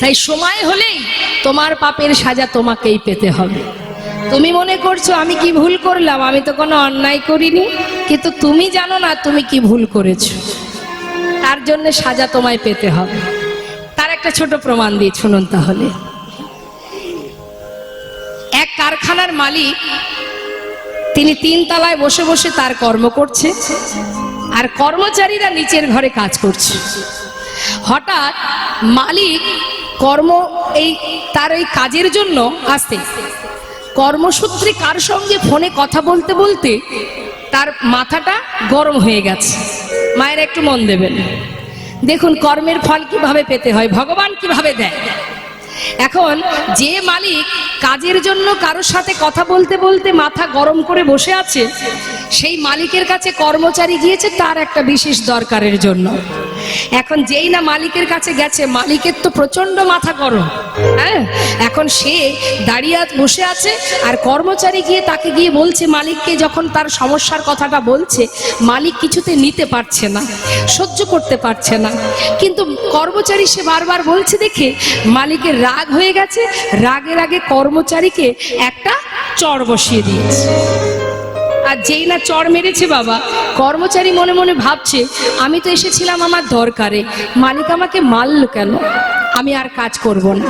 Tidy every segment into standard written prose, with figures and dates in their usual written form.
তাই সময় হলেই তোমার পাপের সাজা তোমাকেই পেতে হবে। তুমি মনে করছো আমি কি ভুল করলাম, আমি তো কোনো অন্যায় করিনি, কিন্তু তুমি জানো না তুমি কি ভুল করেছো, তার জন্য সাজা তোমায় পেতে হবে। তার একটা ছোট প্রমাণ দিয়ে শুনুন তাহলে। এক কারখানার মালিক, তিনি 3 তলায় বসে বসে তার কর্ম করছে, আর কর্মচারীরা নিচের ঘরে কাজ করছে। হঠাৎ মালিক তার এই কাজের জন্য আসতে কর্মসূত্রে কার সঙ্গে ফোনে কথা বলতে বলতে তার মাথাটা গরম হয়ে গেছে। মায়ের একটু মন দেবেন, দেখুন কর্মের ফল কিভাবে পেতে হয়, ভগবান কিভাবে দেয়। এখন যে মালিক কাজের জন্য কারোর সাথে কথা বলতে বলতে মাথা গরম করে বসে আছে, সেই মালিকের কাছে কর্মচারী গিয়েছে তার একটা বিশেষ দরকারের জন্য। এখন যেই না মালিকের কাছে গেছে, মালিকের তো প্রচন্ড মাথা গরম, হ্যাঁ। এখন সে দাঁড়িয়ে বসে আছে, আর কর্মচারী গিয়ে তাকে গিয়ে বলছে, মালিককে যখন তার সমস্যার কথাটা বলছে, মালিক কিছুতে নিতে পারছে না, সহ্য করতে পারছে না। কিন্তু কর্মচারী সে বারবার বলছে দেখে মালিকের রাগ হয়ে গেছে, রাগে রাগে কর্মচারীকে একটা চড় বসিয়ে দিয়েছে। আর যেই না চড় মেরেছে বাবা, কর্মচারী মনে মনে ভাবছে, আমি তো এসেছিলাম আমার দরকারে, মালিক আমাকে মারল কেন, আমি আর কাজ করব না।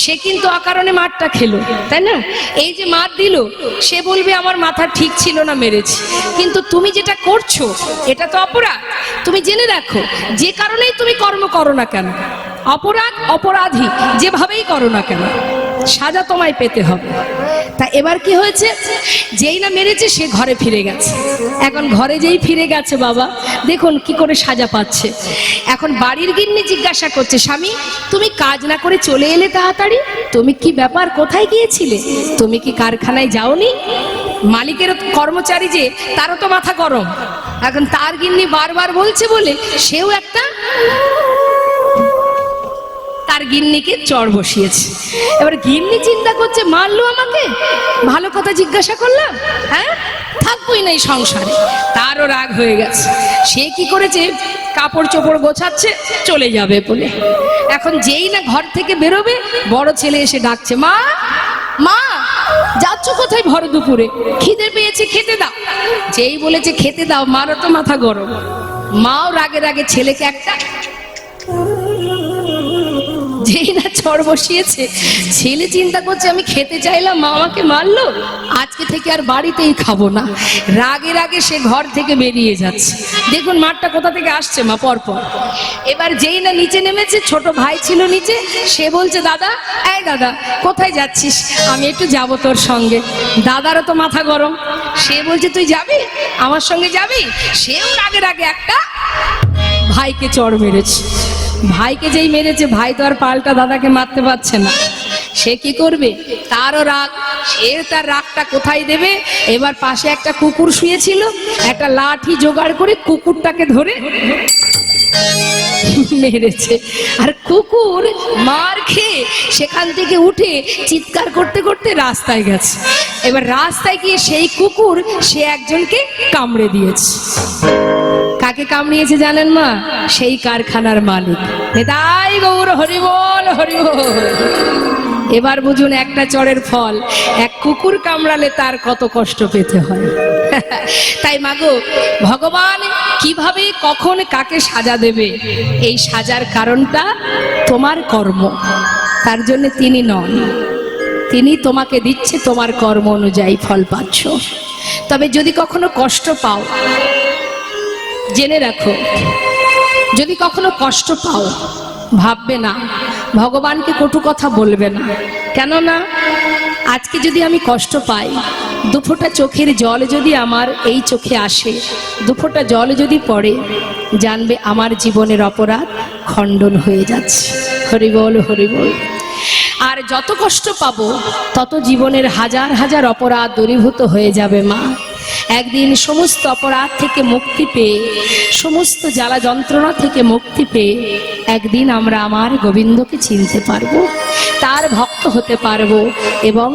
সে কিন্তু অকারণে মারটা খেলো, তাই না? এই যে মার দিল, সে বলবে আমার মাথা ঠিক ছিল না, মেরেছি। কিন্তু তুমি যেটা করছো এটা তো অপরাধ। তুমি জেনে রাখো, যে কারণেই তুমি কর্ম করো না কেন, অপরাধ অপরাধী যেভাবেই করো না কেন, সাজা তোমায় পেতে হবে। তা এবার কি হয়েছে, যেই না মেরেছে সে ঘরে ফিরে গেছে। এখন ঘরে যেই ফিরে গেছে বাবা, দেখুন কি করে সাজা পাচ্ছে। এখন বাড়ির গিন্নি জিজ্ঞাসা করছে, স্বামী তুমি কাজ না করে চলে এলে তাড়াতাড়ি, তুমি কি ব্যাপার, কোথায় গিয়েছিলে, তুমি কি কারখানায় যাওনি? মালিকের কর্মচারী যে, তারও তো মাথা গরম। এখন তার গিন্নি বারবার বলছে বলে সেও একটা তার গিন্নিকে চড় বসিয়েছে। এবার গিন্নি চিন্তা করছে, মারলো আমাকে, ভালো কথা জিজ্ঞাসা করলাম, হ্যাঁ, থাকবোই না এই সংসারে। তারও রাগ হয়ে গেছে। সে কি করেছে, কাপড় চোপড় গোছাচ্ছে চলে যাবে বলে। এখন যেই না ঘর থেকে বেরোবে, বড় ছেলে এসে ডাকছে, মা মা যাচ্ছ কোথায় ভর দুপুরে, খিদে পেয়েছে খেতে দাও। যেই বলেছে খেতে দাও, মারও তো মাথা গরম। মাও রাগে রাগে ছেলেকে একটা যেই না চড় বসিয়েছে, ছেলে চিন্তা করছে আমি খেতে চাইলাম, মা আমাকে মারলো, আজকে থেকে আর বাড়িতেই খাবো না। রাগে রাগে সে ঘর থেকে বেরিয়ে যাচ্ছে। দেখুন মারটা কোথা থেকে আসছে মা, পরপর। এবার যেই না নিচে নেমেছে, ছোট ভাই ছিল নিচে, সে বলছে, দাদা এই দাদা কোথায় যাচ্ছিস, আমি একটু যাবো তোর সঙ্গে। দাদারও তো মাথা গরম, সে বলছে তুই যাবি, আমার সঙ্গে যাবি। সেও রাগে রাগে একটা ভাইকে চড় মেরেছে। ভাইকে যেই মেরেছে, ভাই তো আর পাল্টা দাদাকে মারতে পারছে না। সে কি করবে, তারও রাগ, সে তার রাগটা কোথায় দেবে। এবার পাশে একটা কুকুর শুয়েছিল, একটা লাঠি জোগাড় করে কুকুরটাকে ধরে মেরেছে। আর কুকুর মার খেয়ে সেখান থেকে উঠে চিৎকার করতে করতে রাস্তায় গেছে। এবার রাস্তায় গিয়ে সেই কুকুর সে একজনকে কামড়ে দিয়েছে। কাকে কামড়িয়েছে জানেন মা? সেই কারখানার মালিক। নিতাই গৌর হরিবল হরিবল। এবার বুঝুন একটা চড়ের ফল, এক কুকুর কামড়ালে তার কত কষ্ট পেতে হয়। তাই মাগো, ভগবান কিভাবে কখন কাকে সাজা দেবে, এই সাজার কারণটা তোমার কর্ম। তার জন্য তিনি নন, তিনি তোমাকে দিচ্ছে, তোমার কর্ম অনুযায়ী ফল পাচ্ছ। তবে যদি কখনো কষ্ট পাও, জেনে রাখো, যদি কখনো কষ্ট পাও, ভাববে না, ভগবানকে কটু কথা বলবে না। কেননা আজকে যদি আমি কষ্ট পাই, দুফোঁটা চোখের জল যদি আমার এই চোখে আসে, দুফোঁটা জল যদি পড়ে, জানবে আমার জীবনের অপরাধ খণ্ডন হয়ে যাচ্ছে। হরিবল হরিবল। আর যত কষ্ট পাবো, তত জীবনের হাজার হাজার অপরাধ দূরীভূত হয়ে যাবে মা। একদিন সমস্ত অপরাধ থেকে মুক্তি পেয়ে, সমস্ত জ্বালা যন্ত্রণা থেকে মুক্তি পেয়ে, একদিন আমরা আমার গোবিন্দকে চিনতে পারবো, তার ভক্ত হতে পারবো এবং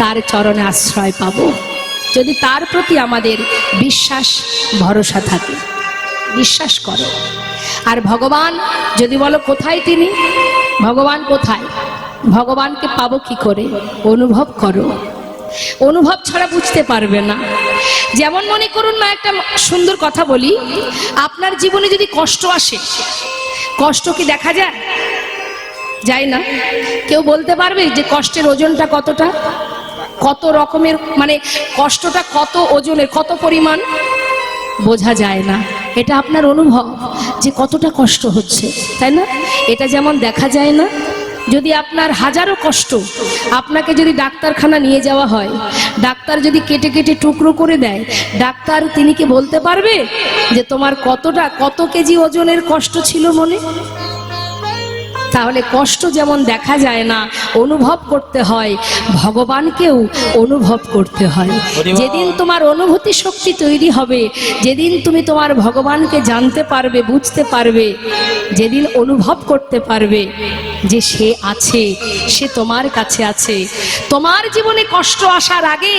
তার চরণে আশ্রয় পাব। যদি তার প্রতি আমাদের বিশ্বাস ভরসা থাকে, বিশ্বাস করো। আর ভগবান যদি বলো কোথায় তিনি, ভগবান কোথায়? ভগবানকে পাবো কি করে? অনুভব করো। অনুভব ছাড়া বুঝতে পারবে না। যেমন মনে করুন না, একটা সুন্দর কথা বলি, আপনার জীবনে যদি কষ্ট আসে, কষ্ট কি দেখা যায়? যায় না। কেউ বলতে পারবে যে কষ্টের ওজনটা কতটা, কত রকমের, মানে কষ্টটা কত ওজনের, কত পরিমাণ? বোঝা যায় না। এটা আপনার অনুভব যে কতটা কষ্ট হচ্ছে, তাই না? এটা যেমন দেখা যায় না। যদি আপনার হাজারো কষ্ট, আপনাকে যদি ডাক্তারখানা নিয়ে যাওয়া হয়, ডাক্তার যদি কেটে কেটে টুকরো করে দেয়, ডাক্তার তিনি কি বলতে পারবে যে তোমার কতটা, কত কেজি ওজনের কষ্ট ছিল মনে? তাহলে কষ্ট যেমন দেখা যায় না, অনুভব করতে হয়, ভগবানকেও অনুভব করতে হয়। যেদিন তোমার অনুভূতি শক্তি তৈরি হবে, যেদিন তুমি তোমার ভগবানকে জানতে পারবে, বুঝতে পারবে, যেদিন অনুভব করতে পারবে যে সে আছে, সে তোমার কাছে আছে, তোমার জীবনে কষ্ট আসার আগে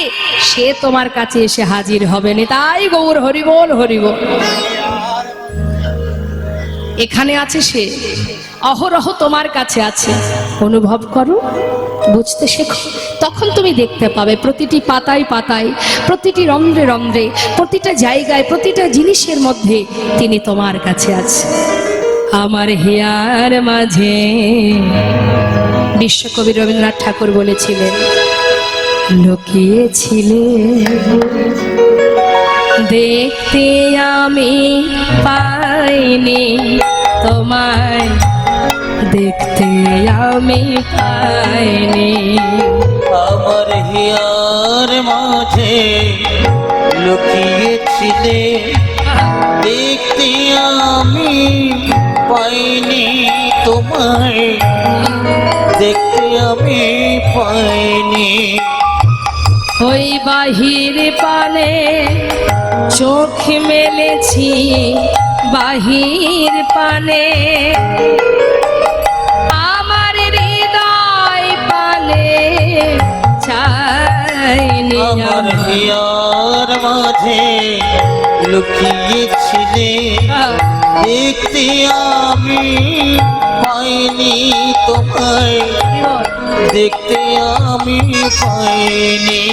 সে তোমার কাছে এসে হাজির হবে। নিতাই গৌর হরিবোল হরিবোল। এখানে আছে সে, অহরহ তোমার কাছে আছে। অনুভব করো, বুঝতে শেখো, তখন তুমি দেখতে পাবে প্রতিটি পাতায় পাতায়, প্রতিটি রন্ধ্রে রন্ধ্রে, প্রতিটা জায়গায়, প্রতিটা জিনিসের মধ্যে তিনি তোমার কাছে আছে। আমার হিয়ার মাঝে, বিশ্বকবি রবীন্দ্রনাথ ঠাকুর বলেছিলেন, লুকিয়েছিলে দেখতে আমি পাইনি তোমায়, দেখতে আমি পাইনি। আমার হিয়ার মাঝে লুকিয়েছিলে দেখতে আমি পাইনি তোমায়, দেখতে আমি পাইনি। ওই বাহির পানে চোখ মেলেছি, বাহির পানে আমার হৃদয় পানে চাইনি। আমার হিয়ার মাঝে লুকিয়েছিলে দেখতে আমি পাইনি তোমায়, দেখতে আমি পাইনি।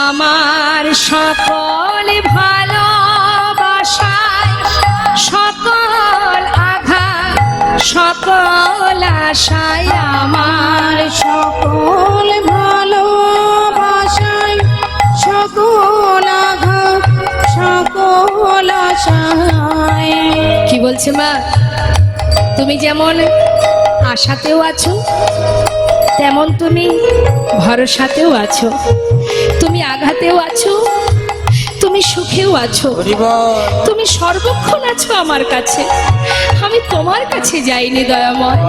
আমার সকল ভালোবাসায়, সকল আঘাত, সকল আশায়, আমার সকল ভালোবাসায়, সকল আঘাত, সকল আশায়। কি বলছে মা? তুমি যেমন আশাতেও আছো, তেমন তুমি ভরসাতেও আছো, তুমি আঘাতেও আছো, তুমি সুখেও আছো, তুমি সর্বক্ষণ আছো আমার কাছে। আমি তোমার কাছে যাইনি দয়াময়।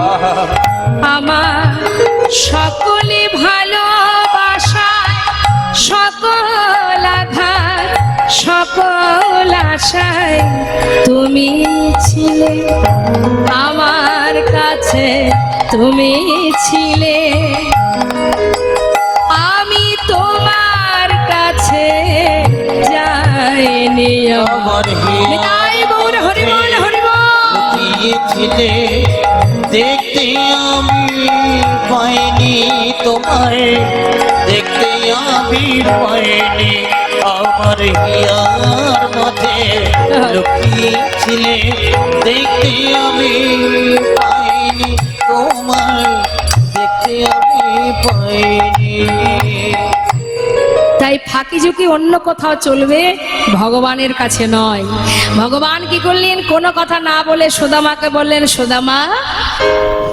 আমার সকলে ভালোবাসায়, সকল আঘাত, সকল আশায় তুমি ছিলে আমার কাছে, তুমি ছিলে। আমি তোমার কাছে যাইনি। আমার হিয়ার গৌর হরিবোল হরিবোল। লুকিয়েছিলে দেখতে আমি পাইনি তোমায়, দেখতে আমি পাইনি। আমার হিয়ার মাঝে লুকিয়েছিলে দেখতে আমি পাইনি তোমায়, দেখতে আমি পাইনি। তাই ফাঁকি ঝুঁকি অন্য কোথাও চলবে, ভগবানের কাছে নয়। ভগবান কি করলেন? কোনো কথা না বলে সুদামাকে বললেন, সুদামা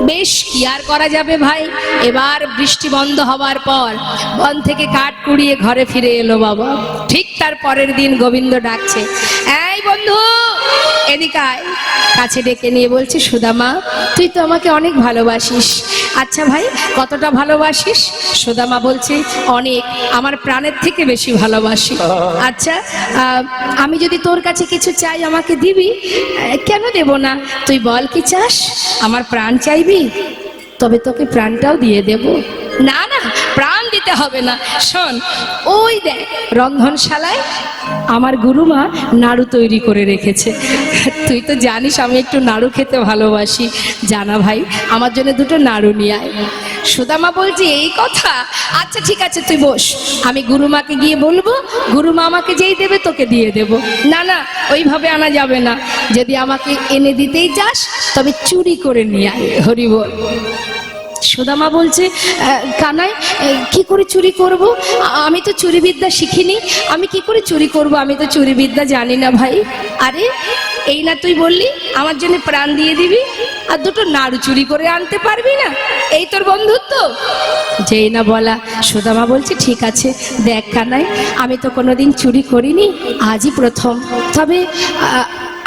বেশ, কি আর করা যাবে ভাই। এবার বৃষ্টি বন্ধ হবার পর বন থেকে কাঠ কুড়িয়ে ঘরে ফিরে এলো বাবা। ঠিক তার পরের দিন গোবিন্দ ডাকছে, এই বন্ধু এদিকে আয়। কাছে ডেকে নিয়ে বলছে, সুদামা তুই তো আমাকে অনেক ভালোবাসিস, আচ্ছা ভাই, কতটা ভালোবাসিস? সুদামা বলছে, অনেক, আমার প্রাণের থেকে বেশি ভালোবাসি। আচ্ছা, আমি যদি তোর কাছে কিছু চাই আমাকে দিবি? কেন দেব না, তুই বল কি চাস। আমার প্রাণ চাইবি? তবে তোকে প্রাণটাও দিয়ে দেব। না না, প্রাণ দিতে হবে না। শোন, ওই দেখ রন্ধনশালায় আমার গুরুমা নাড়ু তৈরি করে রেখেছে। তুই তো জানিস আমি একটু নাড়ু খেতে ভালোবাসি। জানা ভাই, আমার জন্য দুটো নাড়ু নিয়ে আয়। সুদামা বলছে, এই কথা? আচ্ছা ঠিক আছে, তুই বস, আমি গুরুমাকে গিয়ে বলবো, গুরুমা আমাকে যেই দেবে তোকে দিয়ে দেব। না না, ওইভাবে আনা যাবে না। যদি আমাকে এনে দিতেই চাস তবে চুরি করে নিয়ে আয়। হরি বল। সুদামা বলছে, কানাই, কি করে চুরি করব? আমি তো চুরি বিদ্যা শিখিনি, আমি কি করে চুরি করব? আমি তো চুরি বিদ্যা জানি না ভাই। আরে এই না তুই বললি আমার জন্য প্রাণ দিয়ে দিবি, আর দুটো নাড়ু চুরি করে আনতে পারবি না? এই তোর বন্ধুত্ব? যেই না বলা, সুদামা বলছে, ঠিক আছে, দেখ কানাই, আমি তো কোনোদিন চুরি করিনি, আজই প্রথম। তবে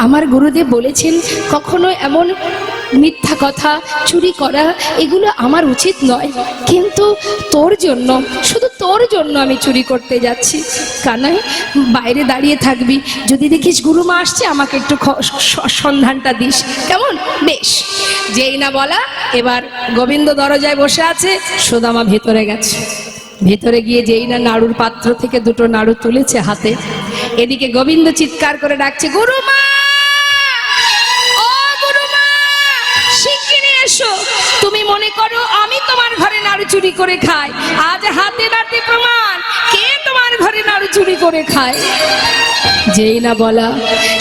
আমার গুরুদেব বলেছেন কখনো এমন মিথ্যা কথা, চুরি করা, এগুলো আমার উচিত নয়। কিন্তু তোর জন্য, শুধু তোর জন্য আমি চুরি করতে যাচ্ছি। কানাই, বাইরে দাঁড়িয়ে থাকবি, যদি দেখিস গুরুমা আসছে আমাকে একটু সন্ধানটা দিস, কেমন? বেশ। যেই না বলা, এবার গোবিন্দ দরজায় বসে আছে, সুদামা ভেতরে গেছে। ভেতরে গিয়ে যেই না নাড়ুর পাত্র থেকে দুটো নাড়ু তুলেছে হাতে, এদিকে গোবিন্দ চিৎকার করে ডাকছে, গুরুমা, তুমি মনে করো আমি তোমার ঘরে নাড়ু চুরি করে খাই? আজ হাতে নাতে প্রমাণ, কে তোমার ঘরে নাড়ু চুরি করে খায়। যেই না বলা,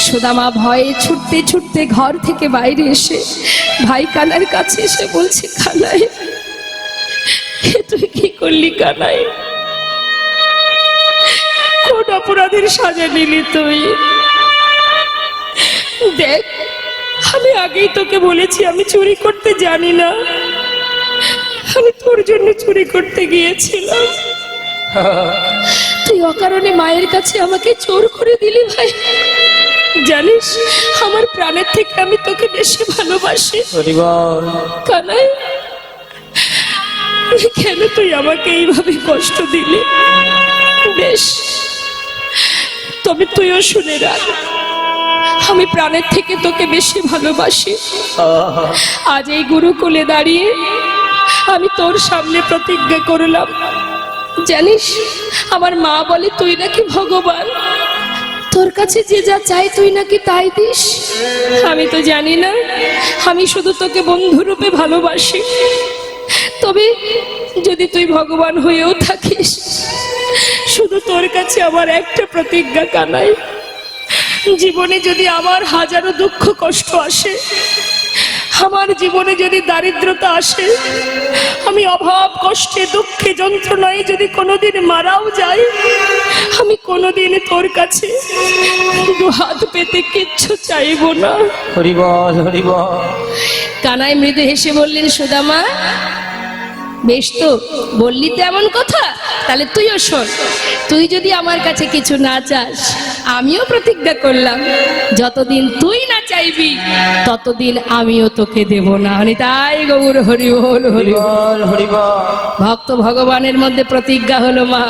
সুদামা ভয়ে ছুটতে ছুটতে ঘর থেকে বাইরে এসে ভাই কানার কাছে এসে বলছে, কানাই, তুই কি করলি কানাই? কোন অপরাধের সাজা নিলি তুই? দেখ, আমি আগেই তোকে বলেছি আমি চুরি করতে জানি না, আমি তোর জন্য চুরি করতে গিয়েছিলাম, তুই অকারণে মায়ের কাছে আমাকে চোর করে দিলি ভাই। জানিস আমার প্রাণের থেকে আমি তোকে বেশি ভালোবাসি। কানাই, কেন তুই আমাকে এইভাবে কষ্ট দিলি? বেশ, তবে তুইও শুনে রাখ, আমি প্রাণের থেকে তোকে বেশি ভালোবাসি। আজ এই গুরুকুলে দাঁড়িয়ে আমি তোর সামনে প্রতিজ্ঞা করলাম, জানিস আমার মা বলে তুই নাকি ভগবান, তোর কাছে যে যা চাই তুই নাকি তাই দিস। আমি তো জানি না, আমি শুধু তোকে বন্ধুরূপে ভালোবাসি। তবে যদি তুই ভগবান হয়েও থাকিস, শুধু তোর কাছে আমার একটা প্রতিজ্ঞা কানাই, জীবনে যদি আমার হাজারো দুঃখ কষ্ট আসে, আমার জীবনে যদি দারিদ্রতা আসে, আমি অভাব কষ্টে দুঃখে যন্ত্রণায় যদি কোনোদিন মারাও যাই, আমি কোনোদিন তোর কাছে দুহাত পেতে কিচ্ছু চাইব না। হরি বল, হরি বল। কানাই মৃদু হেসে বললেন, সুদামা, বেশ তো বললি তো এমন কথা, তাহলে তুইও শোন। তুই যদি আমার কাছে কিছু না চাস, আমিও প্রতিজ্ঞা করলাম যতদিন তুই না চাইবি ততদিন আমিও তোকে দেব না। তাই গৌর হরি বল, হরি বল, হরি বল। ভক্ত ভগবানের মধ্যে প্রতিজ্ঞা হলো মা।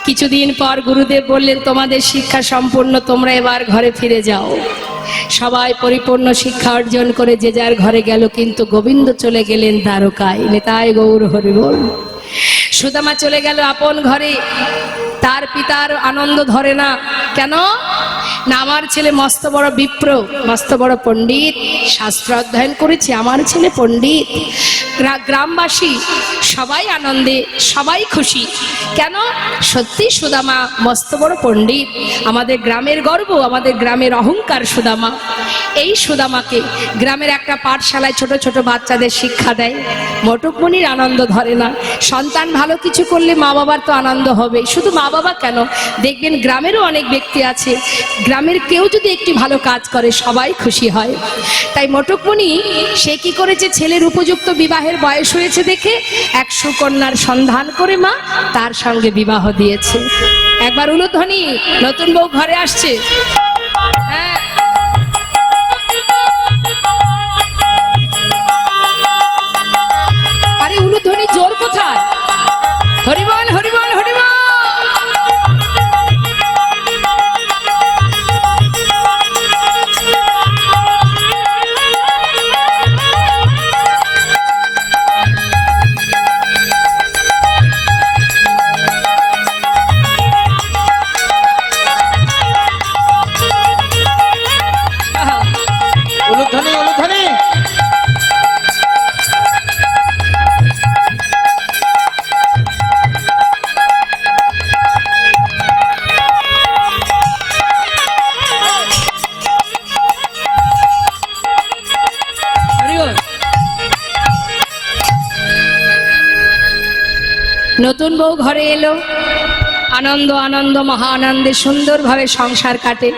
কিছুদিন পর গুরুদেব বললেন, তোমাদের শিক্ষা সম্পূর্ণ, তোমরা এবার ঘরে ফিরে যাও। সবাই পরিপূর্ণ শিক্ষা অর্জন করে যে যার ঘরে গেল, কিন্তু গোবিন্দ চলে গেলেন দ্বারকায়। নেতাই গৌর হরি বল। সুদামা চলে গেল আপন ঘরে। তার পিতার আনন্দ ধরে না। কেন না, আমার ছেলে মস্ত বড় বিপ্র, মস্ত বড় পণ্ডিত, শাস্ত্র অধ্যয়ন করেছে, আমার ছেলে পণ্ডিত। গ্রামবাসী সবাই আনন্দে, সবাই খুশি। কেন? সত্যি সুদামা মস্ত বড় পণ্ডিত, আমাদের গ্রামের গর্ব, আমাদের গ্রামের অহংকার সুদামা। এই সুদামাকে গ্রামের একটা পাঠশালায় ছোট ছোট বাচ্চাদের শিক্ষা দেয়। মটকমণির আনন্দ ধরে না। সন্তান ভালো কিছু করলে মা বাবার তো আনন্দ হবে। শুধু মা বাবা কেন, দেখবেন গ্রামেরও অনেক ব্যক্তি আছে, গ্রামের কেউ যদি একটি ভালো কাজ করে সবাই খুশি হয়। তাই মটকমণি সে কি করেছে, ছেলের উপযুক্ত বিবাহের বয়স হয়েছে দেখে এক সুকন্যার সন্ধান করে মা তার সঙ্গে বিবাহ দিয়েছে। একবার উলুধ্বনি, নতুন বউ ঘরে আসছে। হ্যাঁ, নতুন বউ ঘরে এলো, আনন্দ আনন্দ মহা আনন্দে সুন্দরভাবে সংসার কাটে।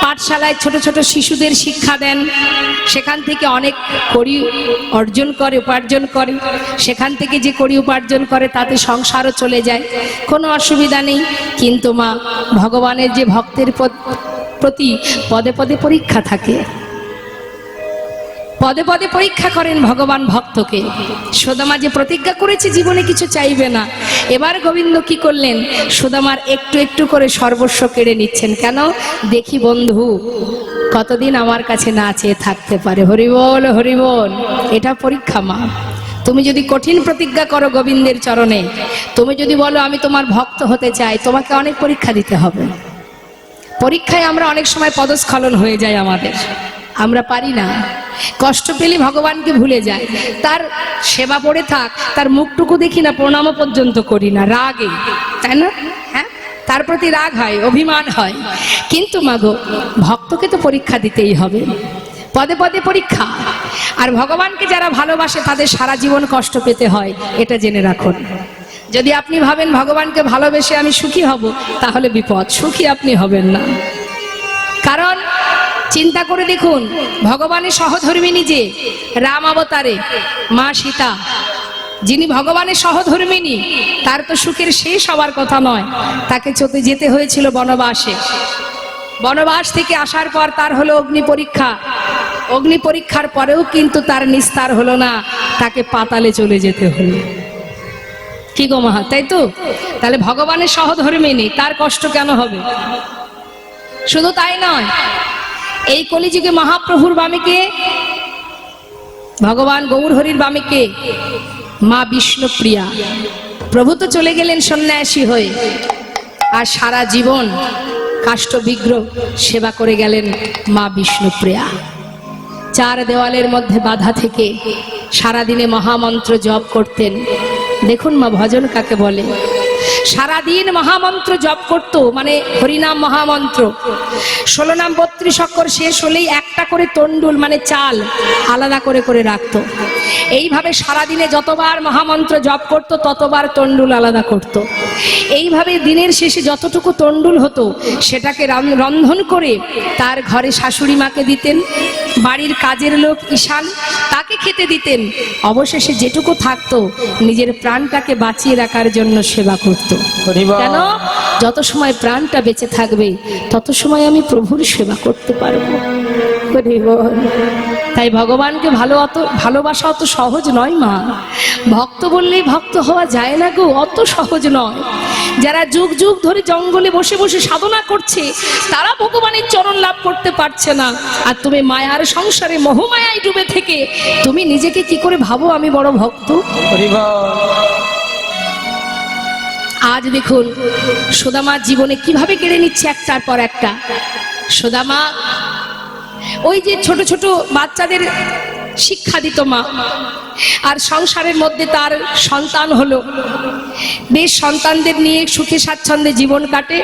পাঠশালায় ছোট ছোট শিশুদের শিক্ষা দেন, সেখান থেকে অনেক কড়ি অর্জন করে, উপার্জন করে। সেখান থেকে যে কড়ি উপার্জন করে তাতে সংসারও চলে যায়, কোনো অসুবিধা নেই। কিন্তু মা, ভগবানের যে ভক্তের প্রতি পদে পদে পরীক্ষা থাকে, পদে পদে পরীক্ষা করেন ভগবান ভক্তকে। সুদামা যে প্রতিজ্ঞা করেছে জীবনে কিছু চাইবে না, এবার গোবিন্দ কি করলেন, সুদামার একটু একটু করে সর্বস্ব কেড়ে নিচ্ছেন। কেন? দেখি বন্ধু কতদিন আমার কাছে না চেয়ে থাকতে পারে। হরিবল হরিবল। এটা পরীক্ষা মা। তুমি যদি কঠিন প্রতিজ্ঞা করো গোবিন্দের চরণে, তুমি যদি বলো আমি তোমার ভক্ত হতে চাই, তোমাকে অনেক পরীক্ষা দিতে হবে। পরীক্ষায় আমরা অনেক সময় পদস্খলন হয়ে যায় আমাদের, আমরা পারি না। কষ্ট পেলে ভগবানকে ভুলে যায়, তার সেবা পড়ে থাক, তার মুখটুকু দেখি না, প্রণামও পর্যন্ত করি না, রাগে, তাই না? হ্যাঁ, তার প্রতি রাগ হয়, অভিমান হয়। কিন্তু মাগো, ভক্তকে তো পরীক্ষা দিতেই হবে, পদে পদে পরীক্ষা। আর ভগবানকে যারা ভালোবাসে তাদের সারা জীবন কষ্ট পেতে হয়, এটা জেনে রাখুন। যদি আপনি ভাবেন ভগবানকে ভালোবেসে আমি সুখী হব, তাহলে বিপদ, সুখী আপনি হবেন না। কারণ চিন্তা করে দেখুন, ভগবানের সহধর্মিণী যে রাম অবতারে মা সীতা, যিনি ভগবানের সহধর্মিণী, তার তো সুখের শেষ হওয়ার কথা নয়। তাকে যেতে হয়েছিল বনবাসে। বনবাস থেকে আসার পর তার হলো অগ্নি পরীক্ষা। অগ্নি পরীক্ষার পরেও কিন্তু তার নিস্তার হলো না, তাকে পাতালে চলে যেতে হলো। কি গো মা, তাই তো? তাহলে ভগবানের সহধর্মিণী, তার কষ্ট কেন হবে? শুধু তাই নয়, এই কলিযুগে মহাপ্রভুর বামিকে, ভগবান গৌরহরির বামিকে মা বিষ্ণুপ্রিয়া। প্রভু তো চলে গেলেন সন্ন্যাসী হয়ে, আর সারা জীবন কাষ্ঠ বিগ্রহ সেবা করে গেলেন মা বিষ্ণুপ্রিয়া। চার দেওয়ালের মধ্যে বাধা থেকে সারাদিনে মহামন্ত্র জপ করতেন। দেখুন মা, ভজন কাকে বলে। সারাদিন মহামন্ত্র জপ করত, মানে হরিনাম মহামন্ত্র। 16 নাম 32 অক্ষর শেষ হলেই একটা করে তন্ডুল মানে চাল আলাদা করে করে রাখত। এইভাবে সারাদিনে যতবার মহামন্ত্র জপ করত ততবার তন্ডুল আলাদা করত। এইভাবে দিনের শেষে যতটুকু তন্ডুল হতো সেটাকে রন্ধন করে তার ঘরে শাশুড়ি মাকে দিতেন, বাড়ির কাজের লোক ঈশান তাকে খেতে দিতেন। অবশেষে যেটুকু থাকতো নিজের প্রাণটাকে বাঁচিয়ে রাখার জন্য সেবা করত। কেন? যত সময় প্রাণটা বেঁচে থাকবে তত সময় আমি প্রভুর সেবা করতে পারবো। তাই ভগবানকে ভালোবাসা অত সহজ নয় মা। ভক্ত বললেই ভক্ত হওয়া যায় না গো, অত সহজ নয়। যারা যুগ যুগ ধরে জঙ্গলে বসে বসে সাধনা করছে তারা ভগবানের চরণ লাভ করতে পারছে না। আর তুমি মায়ার সংসারে মোহমায়ায় ডুবে থেকে তুমি নিজেকে কি করে ভাবো আমি বড় ভক্ত? আজ দেখুন সুদামার জীবনে কিভাবে কেড়ে নিচ্ছে একটার পর একটা। সুদামা ওই যে ছোট ছোট বাচ্চাদের শিক্ষা দিত মা, আর সংসারের মধ্যে তার সন্তান হলো। বেশ সন্তানদের নিয়ে সুখে স্বাচ্ছন্দ্যে জীবন কাটে।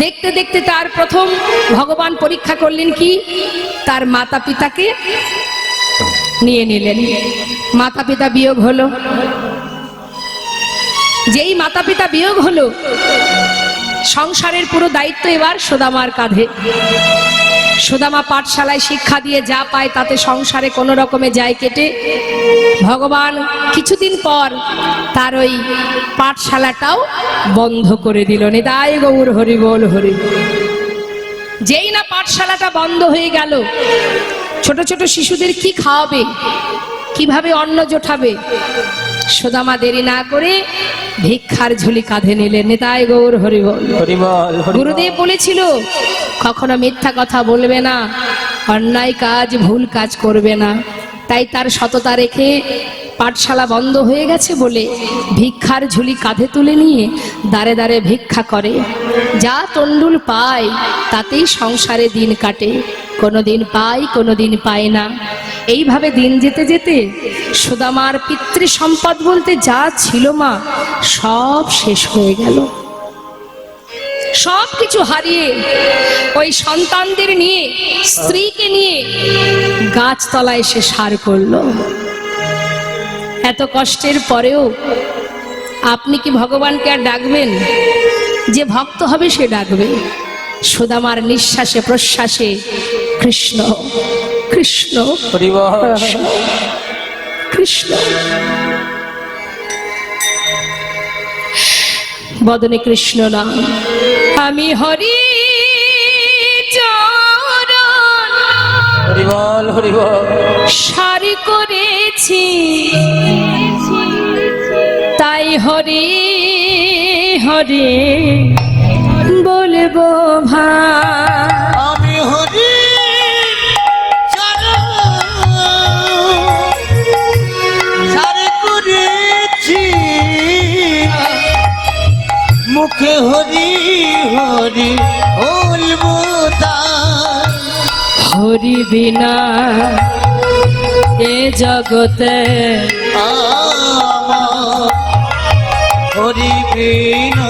দেখতে দেখতে তার প্রথম ভগবান পরীক্ষা করলেন কি, তার মাতা পিতাকে নিয়ে নিলেন। মাতা পিতা বিয়োগ হলো। যেই মাতা পিতা বিয়োগ হলো, সংসারের পুরো দায়িত্ব এবার সুদামার কাঁধে। সুদামা পাঠশালায় শিক্ষা দিয়ে যা পায় তাতে সংসারে কোনো রকমে যায় কেটে। ভগবান কিছুদিন পর তার ওই পাঠশালাটাও বন্ধ করে দিল। নিতাই গৌর হরি বল হরি। যেই না পাঠশালাটা বন্ধ হয়ে গেল, ছোট ছোট শিশুদের কি খাওয়াবে, কিভাবে অন্ন জোটাবে? সুদামা দেরি না করে ভিক্ষার ঝুলি কাঁধে নিলেন। নিতাই গৌর হরি বল। গুরুদেব বলেছিল কখনো মিথ্যা কথা বলবে না, অন্যায় কাজ ভুল কাজ করবে না। তাই তার সততা রেখে পাঠশালা বন্ধ হয়ে গেছে বলে ভিক্ষার ঝুলি কাঁধে তুলে নিয়ে দাঁড়ে দাঁড়ে ভিক্ষা করে। যা তন্ডুল পায় তাতেই সংসারে দিন কাটে, কোনোদিন পায় কোনোদিন পায় না। এইভাবে দিন যেতে যেতে সুদামার পিতৃ সম্পদ বলতে যা ছিল মা সব শেষ হয়ে গেল। সব কিছু হারিয়ে ওই সন্তানদের নিয়ে, স্ত্রীকে নিয়ে গাছতলায় এসে সার করলো। এত কষ্টের পরেও আপনি কি ভগবানকে আর ডাকবেন? যে ভক্ত হবে সে ডাকবে। সুদামার নিঃশ্বাসে প্রশ্বাসে কৃষ্ণ কৃষ্ণ হরি বল কৃষ্ণ, বদনে কৃষ্ণ নাম। আমি হরি চরণ হরি বল হরি বল সারি করেছি, তাই হরি হরি বলবো ভাই। আমি হরি চরণ সারি করেছি, মুখে হরি হরি বলবো তাই। হরি বিনা এ জগতে আমার হরি বিনা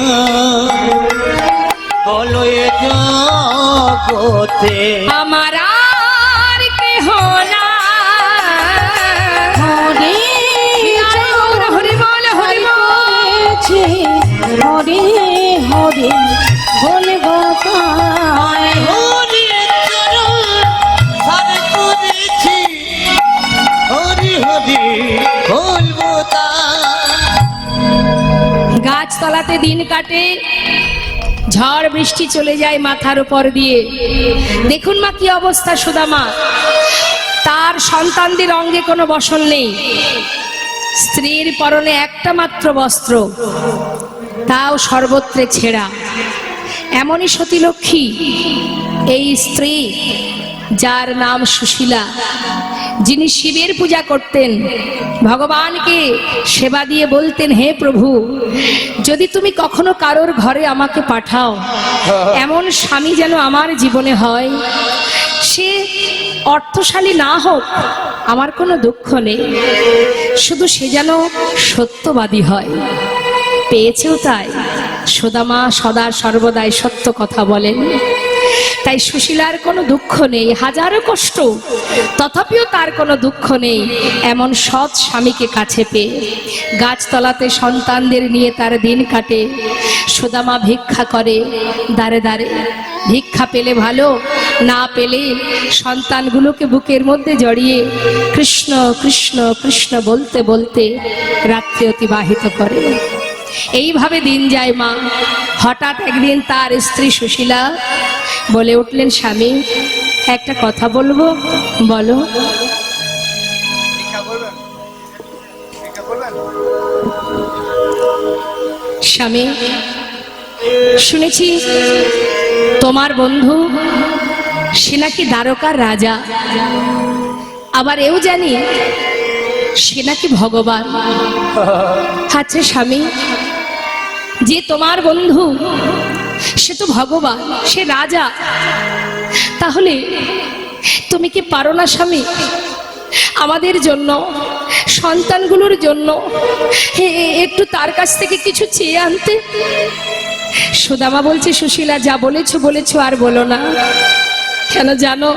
বলো এ জগতে আমার আর কেহ না। হরি হরি বল হরি বল হরি হরি বলবো তাই। হরি চরণ সারি করেছি, হরি হরি বলবো তাই। গাছতলাতে দিন কাটে, ঝড় বৃষ্টি চলে যায় মাথার উপর দিয়ে। দেখুন মা কি অবস্থা সুদামা, তার সন্তানদের অঙ্গে কোনো বসন নেই, স্ত্রীর পরনে একটা মাত্র বস্ত্র, তাও সর্বত্রে ছেঁড়া। এমনই সতীলক্ষ্মী এই স্ত্রী, যার নাম সুশীলা, যিনি শিবের পূজা করতেন, ভগবানকে সেবা দিয়ে বলতেন, হে প্রভু, যদি তুমি কখনো কারোর ঘরে আমাকে পাঠাও, এমন স্বামী যেন আমার জীবনে হয়, সে অর্থশালী না হোক, আমার কোনো দুঃখ নেই, শুধু সে যেন সত্যবাদী হয়। পেয়েছেও তাই। সুদামা সদা সর্বদাই সত্য কথা বলেন, তাই সুশীলার কোনো দুঃখ নেই, হাজারো কষ্ট তথাপিও তার কোনো দুঃখ নেই এমন সৎ স্বামীকে কাছে পেয়ে। গাছতলাতে সন্তানদের নিয়ে তার দিন কাটে। সুদামা ভিক্ষা করে দাঁড়ে দাঁড়ে, ভিক্ষা পেলে ভালো, না পেলে সন্তানগুলোকে বুকের মধ্যে জড়িয়ে কৃষ্ণ কৃষ্ণ কৃষ্ণ বলতে বলতে রাত্রি অতিবাহিত করে। এইভাবে দিন যায় মা। হঠাৎ একদিন তার স্ত্রী সুশীলা বলে উঠলেন, স্বামী একটা কথা বলবো। বলো। স্বামী, শুনেছি তোমার বন্ধু সে নাকি দ্বারকার রাজা, আবার এও জানি সে নাকি ভগবান। আচ্ছা স্বামী, যে তোমার বন্ধু সে তো ভগবান, সে রাজা, তাহলে তুমি কি পারো না স্বামী আমাদের জন্য, সন্তানগুলোর জন্য একটু তার কাছ থেকে কিছু চেয়ে আনতে? সুদামা বলছে, সুশীলা যা বলেছো বলেছো, আর বলো না। কেন জানো,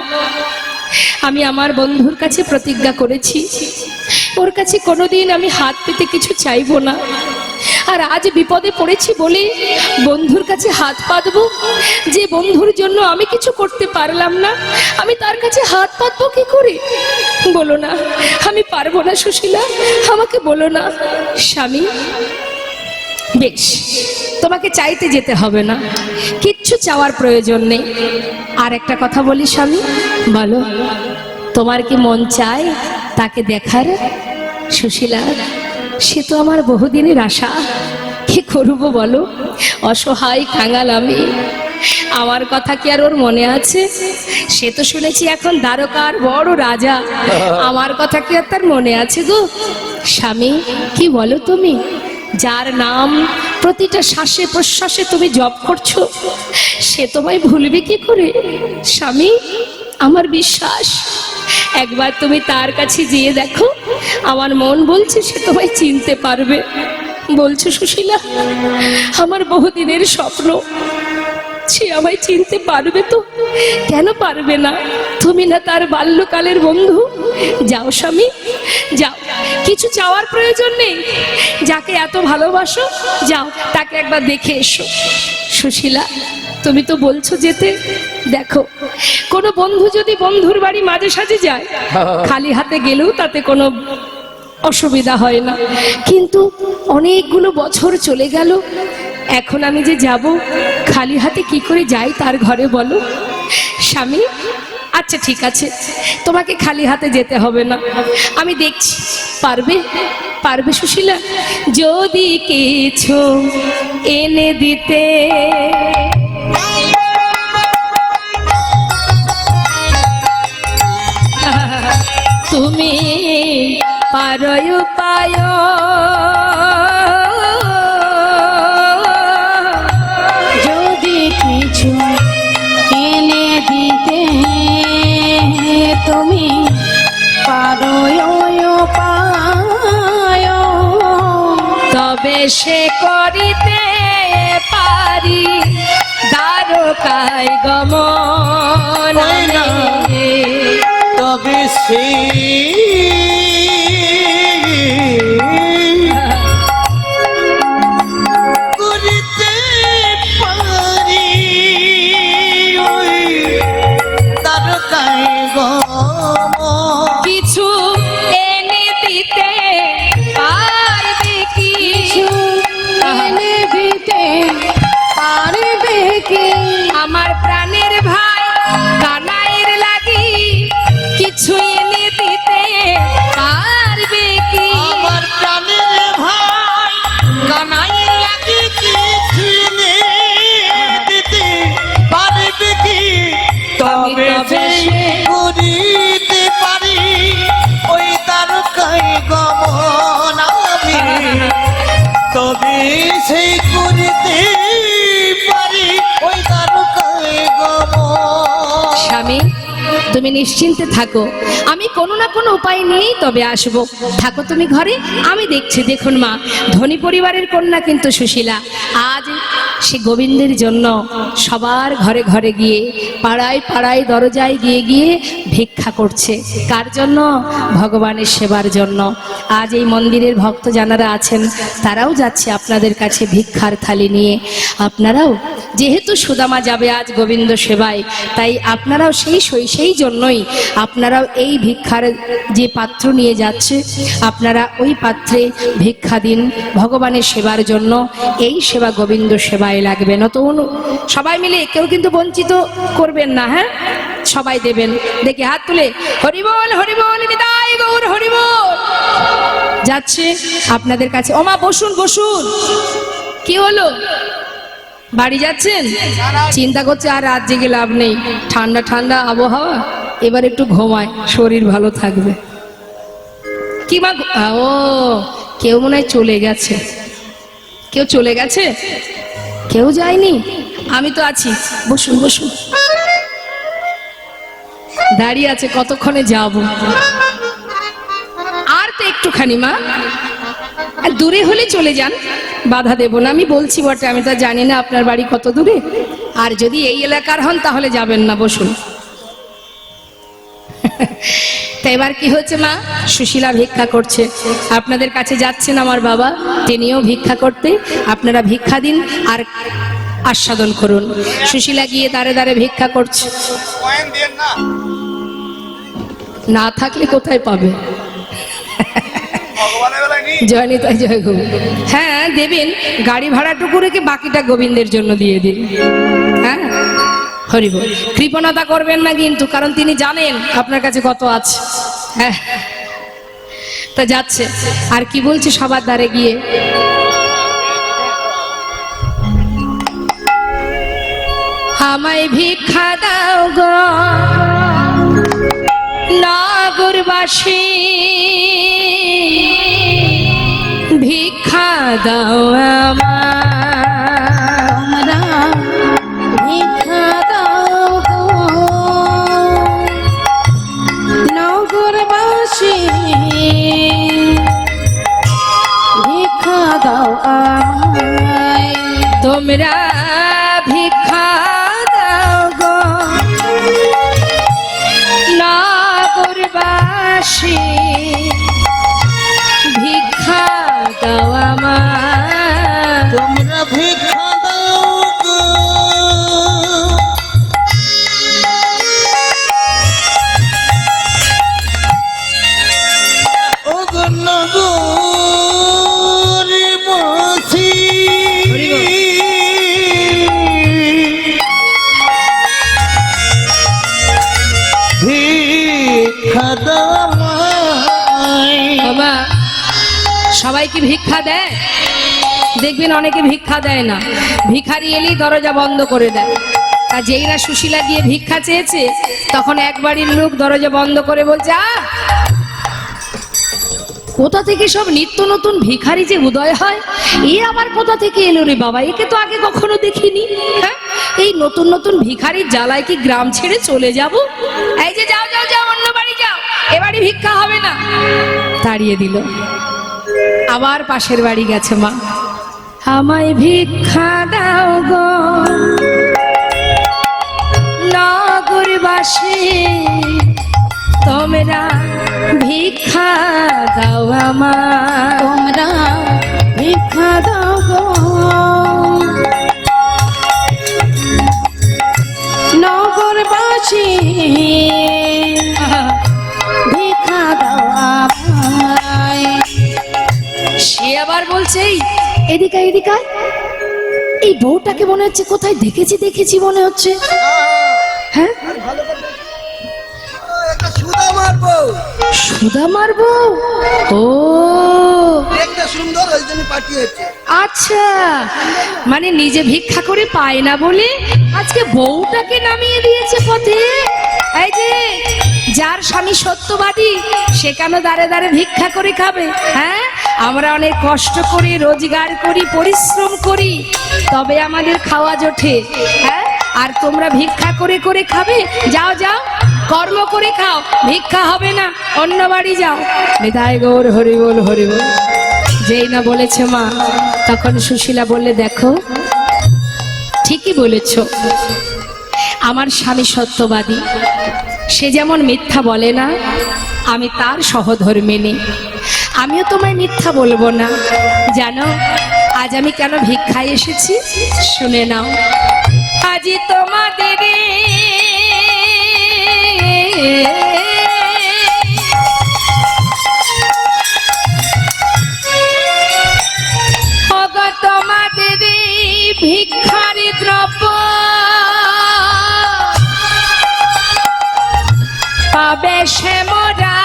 আমি আমার বন্ধুর কাছে প্রতিজ্ঞা করেছি, ওর কাছে কোনোদিন আমি হাত পেতে কিছু চাইবো না। আর আজ বিপদে পড়েছি বলে বন্ধুর কাছে হাত পাতবো? যে বন্ধুর জন্য আমি কিছু করতে পারলাম না, আমি তার কাছে হাত পাতবো কি করে? বলো না, আমি পারবো না সুশীলা, আমাকে বলো না। স্বামী, বেশ, তোমাকে চাইতে যেতে হবে না, কিচ্ছু চাওয়ার প্রয়োজন নেই। আর একটা কথা বলি স্বামী, বলো, তোমার কি মন চায় তাকে দেখার? সুশীলা, সে তো আমার বহুদিনের আশা, কি করবো বলো, অসহায় কাঙাল আমি, আমার কথা কি আর ওর মনে আছে? সে তো শুনেছি এখন দ্বারকার বড় রাজা, আমার কথা কি আর তার মনে আছে গো? স্বামী, কি বলো তুমি? যার নাম প্রতিটা শ্বাসে প্রশ্বাসে তুমি জপ করছো, সে তোমায় ভুলবে কি করে? স্বামী, আমার বিশ্বাস, একবার তুমি তার কাছে গিয়ে দেখো, আমার মন বলছে সে তোমায় চিনতে পারবে। বলছো সুশীলা, আমার বহুদিনের স্বপ্ন, সে আমায় চিনতে পারবে তো? কেন পারবে না? তুমি না তার বাল্যকালের বন্ধু? যাও স্বামী, যাও, কিছু চাওয়ার প্রয়োজন নেই। যাকে এত ভালোবাসো, যাও তাকে একবার দেখে এসো। সুশীলা, তুমি তো বলছো যেতে, দেখো কোনো বন্ধু যদি বন্ধুর বাড়ি মাঝে সাঝে যায়, খালি হাতে গেলেও তাতে কোনো অসুবিধা হয় না, কিন্তু অনেকগুলো বছর চলে গেল, এখন আমি যে যাব খালি হাতে কি করে যাই তার ঘরে বলো? স্বামী, আচ্ছা ঠিক আছে, তোমাকে খালি হাতে যেতে হবে না, আমি দেখছি পারবে, পারবে সুশীলা? যদি কিছু এনে দিতে তুমি পারো উপায়, যদি কিছু এনে দিতে তুমি পারো উপায়, তবে সে করিতে পারি দ্বারকায় গমন। তবে সে করিতে পারি ওই দ্বারকায় গমন। কিছু এনে দিতে পারবে কি? এনে দিতে পারবে কি? আমার প্রাণের ভাই কানাইয়ের লাগি কিছু এনে দিতে পারবে কি? আমার প্রাণের ভাই কানাইয়ের লাগি কিছু এনে দিতে পারবে কি? তবে সে করিতে পারি ওই দ্বারকায় গমন আমি, তবে সেই করিতে পারি ওই দ্বারকায় গমন। স্বামী, তুমি নিশ্চিন্তে থাকো, আমি কোনো না কোনো উপায় নিয়েই তবে আসবো। থাকো তুমি ঘরে, আমি দেখছি। দেখুন মা, ধনী পরিবারের কন্যা কিন্তু সুশীলা আজ সে গোবিন্দের জন্য সবার ঘরে ঘরে গিয়ে, পাড়ায় পাড়ায় দরজায় গিয়ে গিয়ে ভিক্ষা করছে। কার জন্য? ভগবানের সেবার জন্য। আজ এই মন্দিরের ভক্ত যারা আছেন তারাও যাচ্ছে আপনাদের কাছে ভিক্ষার থালি নিয়ে। আপনারাও যেহেতু সুদামা যাবে আজ গোবিন্দ সেবায়, তাই আপনারাও সেই জন্যই আপনারাও এই ভিক্ষার যে পাত্র নিয়ে যাচ্ছে, আপনারা ওই পাত্রে ভিক্ষা দিন ভগবানের সেবার জন্য। এই সেবা গোবিন্দ সেবায় লাগবে, নত সবাই মিলে কেউ কিন্তু বঞ্চিত করবেন না। হ্যাঁ, সবাই দেবেন। দেখি হাত তুলে হরিবোল হরিবোল নিতাই গৌর হরিবোল। যাচ্ছে আপনাদের কাছে। ওমা বসুন বসুন, কি হলো? বাড়ি যাচ্ছেন? চিন্তা করছে আর রাত জেগে লাভ নেই, ঠান্ডা ঠান্ডা আবহাওয়া, এবার একটু ঘুমায়, শরীর ভালো থাকবে। কি মা? ও, কেউ মনে হয় চলে গেছে। কেউ চলে গেছে? কেউ যায়নি? আমি তো আছি, বসুন বসুন। দাঁড়িয়ে আছে, কতক্ষণে যাব? আর তো একটুখানি মা, আর দূরে হলে চলে যান, বাধা দেব না। আমি বলছি বটে, আমি তো জানি না আপনার বাড়ি কত দূরে। আর যদি এই এলাকার হন তাহলে যাবেন না, বসুন। তা এবার কি হচ্ছে মা? সুশীলা ভিক্ষা করছে, আপনাদের কাছে যাচ্ছেন আমার বাবা, তিনিও ভিক্ষা করতে। আপনারা ভিক্ষা দিন আর আস্বাদন করুন। সুশীলা গিয়ে দাঁড়ে দাঁড়ে ভিক্ষা করছে। না থাকলে কোথায় পাবে? জয় নিতাই জয় গোবিন্দ। হ্যাঁ দেবেন, গাড়ি ভাড়াটুকু রেখে বাকিটা গোবিন্দের জন্য দিয়ে দিন। হ্যাঁ, হরি বল। কৃপণতা করবেন না কিন্তু, কারণ তিনি জানেন আপনার কাছে কত আছে। হ্যাঁ, তা যাচ্ছে। আর কি বলছে সবার দ্বারে গিয়ে? আমায় ভিক্ষা দাও গো নগরবাসী, ভিক্ষা দাও আমরা ভিক্ষা দাও গো নগরবাসী, ভিক্ষা দাও আমায়। তোমরা ভিক্ষা বাসি ভিক্ষা দাও আমার। তোমরা ভিক্ষা দাও গো, ও গো নগরী বাসী, ভিক্ষা দাও আমায়। বাবা সবাই কি ভিক্ষা দেয়? দেখবেন অনেকে ভিক্ষা দেয় না, ভিখারি এলেই দরজা বন্ধ করে দেয়। আর যেই না সুশীলা গিয়ে ভিক্ষা চেয়েছে তখন এক বাড়ির লোক দরজা বন্ধ করে বলছে, কোথা থেকে সব নিত্য নতুন ভিখারি যে উদয় হয়, এ আবার কোথা থেকে এলো রে বাবা, একে তো আগে কখনো দেখিনি। হ্যাঁ, এই নতুন নতুন ভিখারির জ্বালায় কি গ্রাম ছেড়ে চলে যাব? এই যে যাও যাও যাও, অন্য বাড়ি যাও, এ বাড়ি ভিক্ষা হবে না। তাড়িয়ে দিল। আবার পাশের বাড়ি গেছে, মা আমায় ভিক্ষা দাও গো নগরবাসী, তোমরা ভিক্ষা দাও আমার। তোমরা ভিক্ষা দাও গো নগরবাসী, ভিক্ষা দাও আমায়। সে আবার বলছে, এদিকে এদিকে, এই বউটাকে মনে হচ্ছে কোথায় দেখেছি দেখেছি মনে হচ্ছে। হ্যাঁ, সুদামার বউ, সুদামার বউ। ও দেখতে সুন্দর, ওই জন্য পাঠিয়েছে। আচ্ছা, মানে নিজে ভিক্ষা করে পায় না বলে আজকে বউটাকে নামিয়ে দিয়েছে পথে। এই যে যার স্বামী সত্যবাদী সে কেন দাঁড়ে দাঁড়ে ভিক্ষা করে খাবে? হ্যাঁ, আমরা অনেক কষ্ট করি, রোজগার করি, পরিশ্রম করি, তবে আমাদের খাওয়া জোটে। হ্যাঁ, আর তোমরা ভিক্ষা করে করে খাবে? যাও যাও, কর্ম করে খাও, ভিক্ষা হবে না, অন্য বাড়ি যাও। নিতাই গৌর হরি বল হরি বল। যেই না বলেছে মা, তখন সুশীলা বললে, দেখো ঠিকই বলেছ, আমার স্বামী সত্যবাদী, সে যেমন মিথ্যা বলে না, আমি তার সহধর্মিণী, আমিও তোমায় মিথ্যা বলবো না। জানো আজ আমি কেন ভিক্ষায় এসেছি? শুনে নাও। আজি তোমাদের তোমাদের ভিক্ষার দ্রব্য পাবে সে মোরা,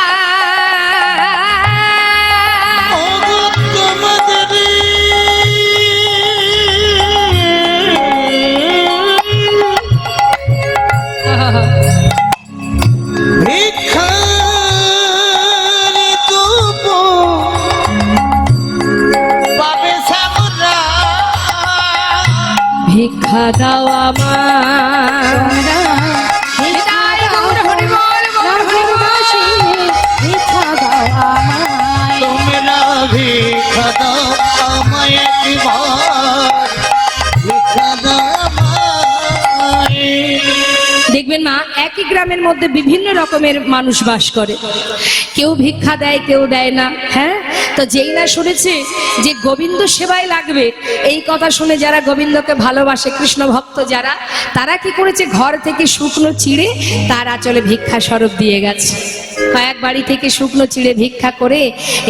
ভিক্ষা দাও আমার। নগরবাসী, ভিক্ষা দাও আমায়। তোমরা ভিক্ষা দাও আমায়, একবার ভিক্ষা দাও আমায়। দেখবেন মা, একই গ্রামের মধ্যে বিভিন্ন রকমের মানুষ বাস করে, কেউ ভিক্ষা দেয় কেউ দেয় না। হ্যাঁ, তো যেই না শুনেছে যে গোবিন্দ সেবায় লাগবে, এই কথা শুনে যারা গোবিন্দকে ভালোবাসে, কৃষ্ণ ভক্ত যারা, তারা কি করেছে, ঘর থেকে শুকনো চিড়ে তার আঁচলে ভিক্ষা স্বরূপ দিয়ে গেছে। কয়েক বাড়ি থেকে শুকনো চিড়ে ভিক্ষা করে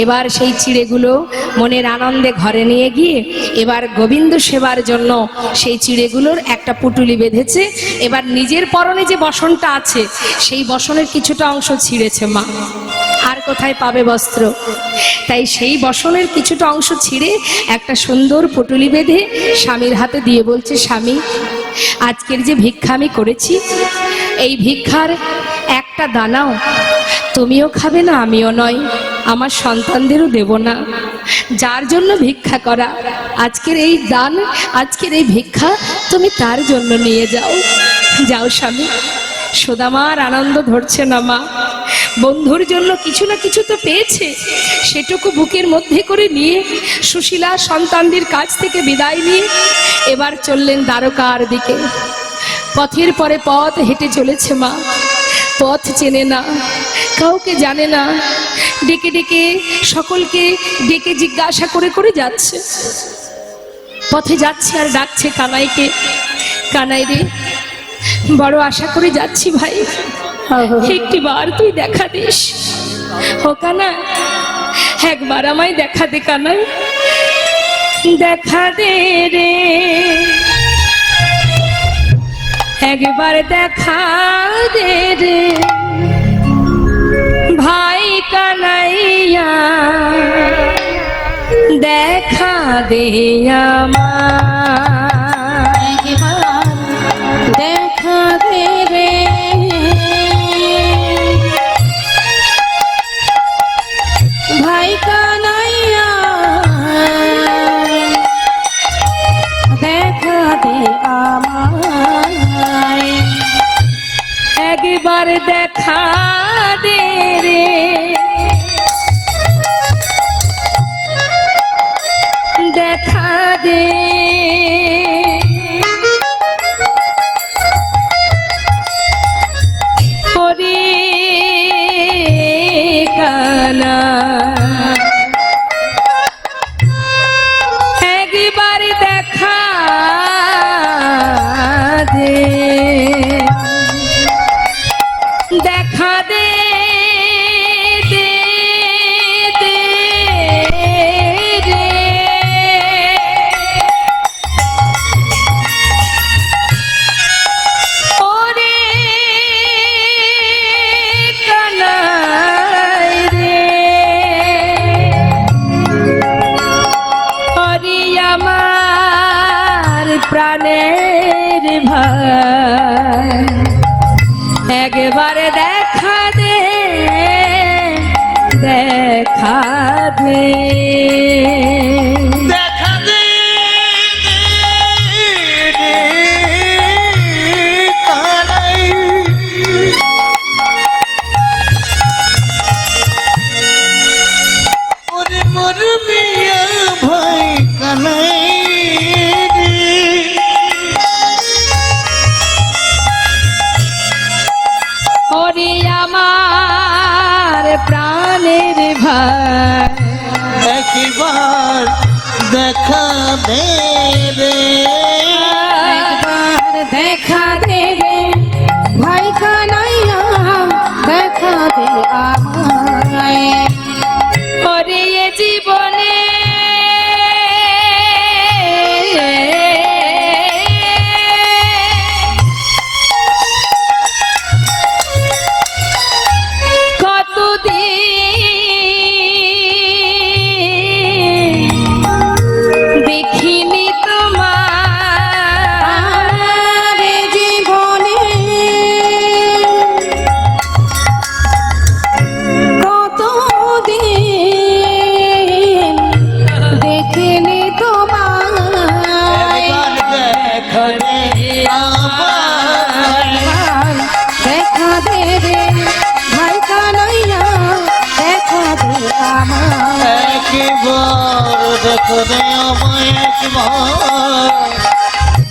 এবার সেই চিড়েগুলো মনের আনন্দে ঘরে নিয়ে গিয়ে এবার গোবিন্দ সেবার জন্য সেই চিড়েগুলোর একটা পুটুলি বেঁধেছে। এবার নিজের পরনে যে বসনটা আছে সেই বসনের কিছুটা অংশ ছিঁড়েছে মা, আর কোথায় পাবে বস্ত্র, তাই সেই বসনের কিছুটা অংশ ছিঁড়ে একটা সুন্দর পুটুলি বেঁধে স্বামীর হাতে দিয়ে বলছে, স্বামী আজকের যে ভিক্ষা আমি করেছি, এই ভিক্ষার একটা দানাও তুমিও খাবে না, আমিও নয়, আমার সন্তানদেরও দেব না। যার জন্য ভিক্ষা করা, আজকের এই দান, আজকের এই ভিক্ষা তুমি তার জন্য নিয়ে যাও। যাও স্বামী। সুদামার আনন্দ ধরছে না মা, বন্ধুর জন্য কিছু না কিছু তো পেয়েছে, সেটুকু বুকের মধ্যে করে নিয়ে সুশীলা সন্তানদের কাছ থেকে বিদায় নিয়ে এবার চললেন দ্বারকার দিকে। পথের পরে পথ হেঁটে চলেছে মা, পথ চেনে না, কাউকে জানে না, ডেকে ডেকে সকলকে ডেকে জিজ্ঞাসা করে করে যাচ্ছে। পথে যাচ্ছে আর ডাকছে কানাইকে, কানাই রে বড় আশা করে যাচ্ছি ভাই, একটি বার তুই দেখা দিস। ও কানা একবার আমায় দেখা দে কানাই, দেখা দে রে, একবার দেখা দে রে ভাই কানাইয়া, দেখা দে আমায়, একবার দেখা দে রে, ভাই কানাইয়া, দেখা দে আমায়, একবার দেখা দে রে, দেখা দে, ওরে কানা একবার দেখা দে, দেখা দে, দে, দে রে, ওরে কানাই রে, ওরে আমার প্রাণের ভাই, একবারে দেখা দে, দেখা দে, দেখা দে কানাই, ওরে মোর মিয়া ভাই কানাই রে, ওরে আমার প্রাণের ভাই, একবার দেখা দে রে, একবার দেখা দে রে, ভাই কানাইয়া, দেখা দে আমায়, ওরে এ জীবনে কতদিন দেখিনি তোমার, আর জীবনে কতদিন দেখিনি তোমায়, একবার দেখা দে আমায়, দেখা দে রে, ভাই কানাইয়া, দেখা দে আমায়, একবার দেখা দে আমায়, একবার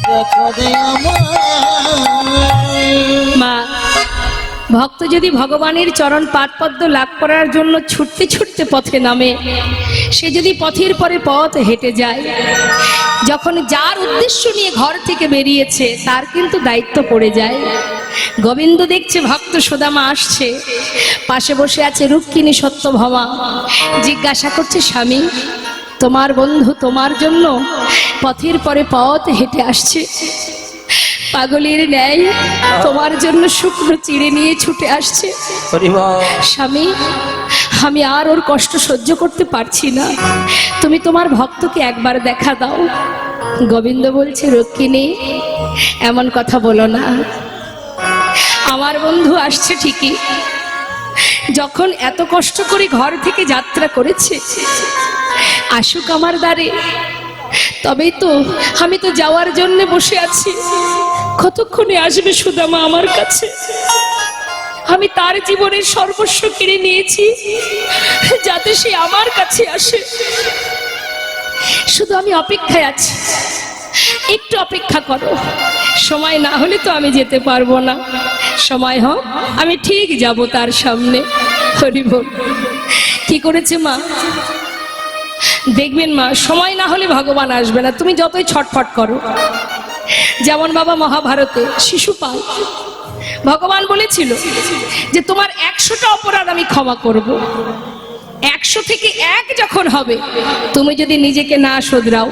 দেখা দে আমায়। মা, ভক্ত যদি ভগবানের চরণ পাদপদ্ম লাভ করার জন্য ছুটতে ছুটতে পথে নামে, সে যদি পথের পরে পথ হেঁটে যায়, যখন যার উদ্দেশ্য নিয়ে ঘর থেকে বেরিয়েছে তার কিন্তু দায়িত্ব পড়ে যায়। গোবিন্দ দেখছে ভক্ত সুদামা আসছে, পাশে বসে আছে রুক্মিণী সত্যভামা, জিজ্ঞাসা করছে স্বামী তোমার বন্ধু তোমার জন্য পথের পরে পথ হেঁটে আসছে, পাগলের ন্যায় তোমার জন্য শুকনো চিড়ে নিয়ে ছুটে আসছে। হরি বল। স্বামী আমি আর ওর কষ্ট সহ্য করতে পারছি না, তুমি তোমার ভক্তকে একবার দেখা দাও। গোবিন্দ বলছে রুক্মিণী এমন কথা বলো না, আমার বন্ধু আসছে ঠিকই, যখন এত কষ্ট করে ঘর থেকে যাত্রা করেছে আসুক আমার দ্বারে, তবেই তো আমি তো যাওয়ার জন্য বসে আছি, কতক্ষণে আসবে সুদামা আমার কাছে। আমি তার জীবনের সর্বস্ব কেড়ে নিয়েছি যাতে সে আমার কাছে আসে, শুধু আমি অপেক্ষায় আছি, একটু অপেক্ষা করো, সময় না হলে তো আমি যেতে পারবো না, সময় হোক আমি ঠিক যাব তার সামনে। হরি বল। কি করেছে মা? দেখবেন মা, সময় না হলে ভগবান আসবে না, তুমি যতই ছটফট করো। যেমন বাবা মহাভারতে শিশুপাল, ভগবান বলেছিল যে তোমার 100টা অপরাধ আমি ক্ষমা করব, 100 থেকে 1 যখন হবে, তুমি যদি নিজেকে না শোধরাও,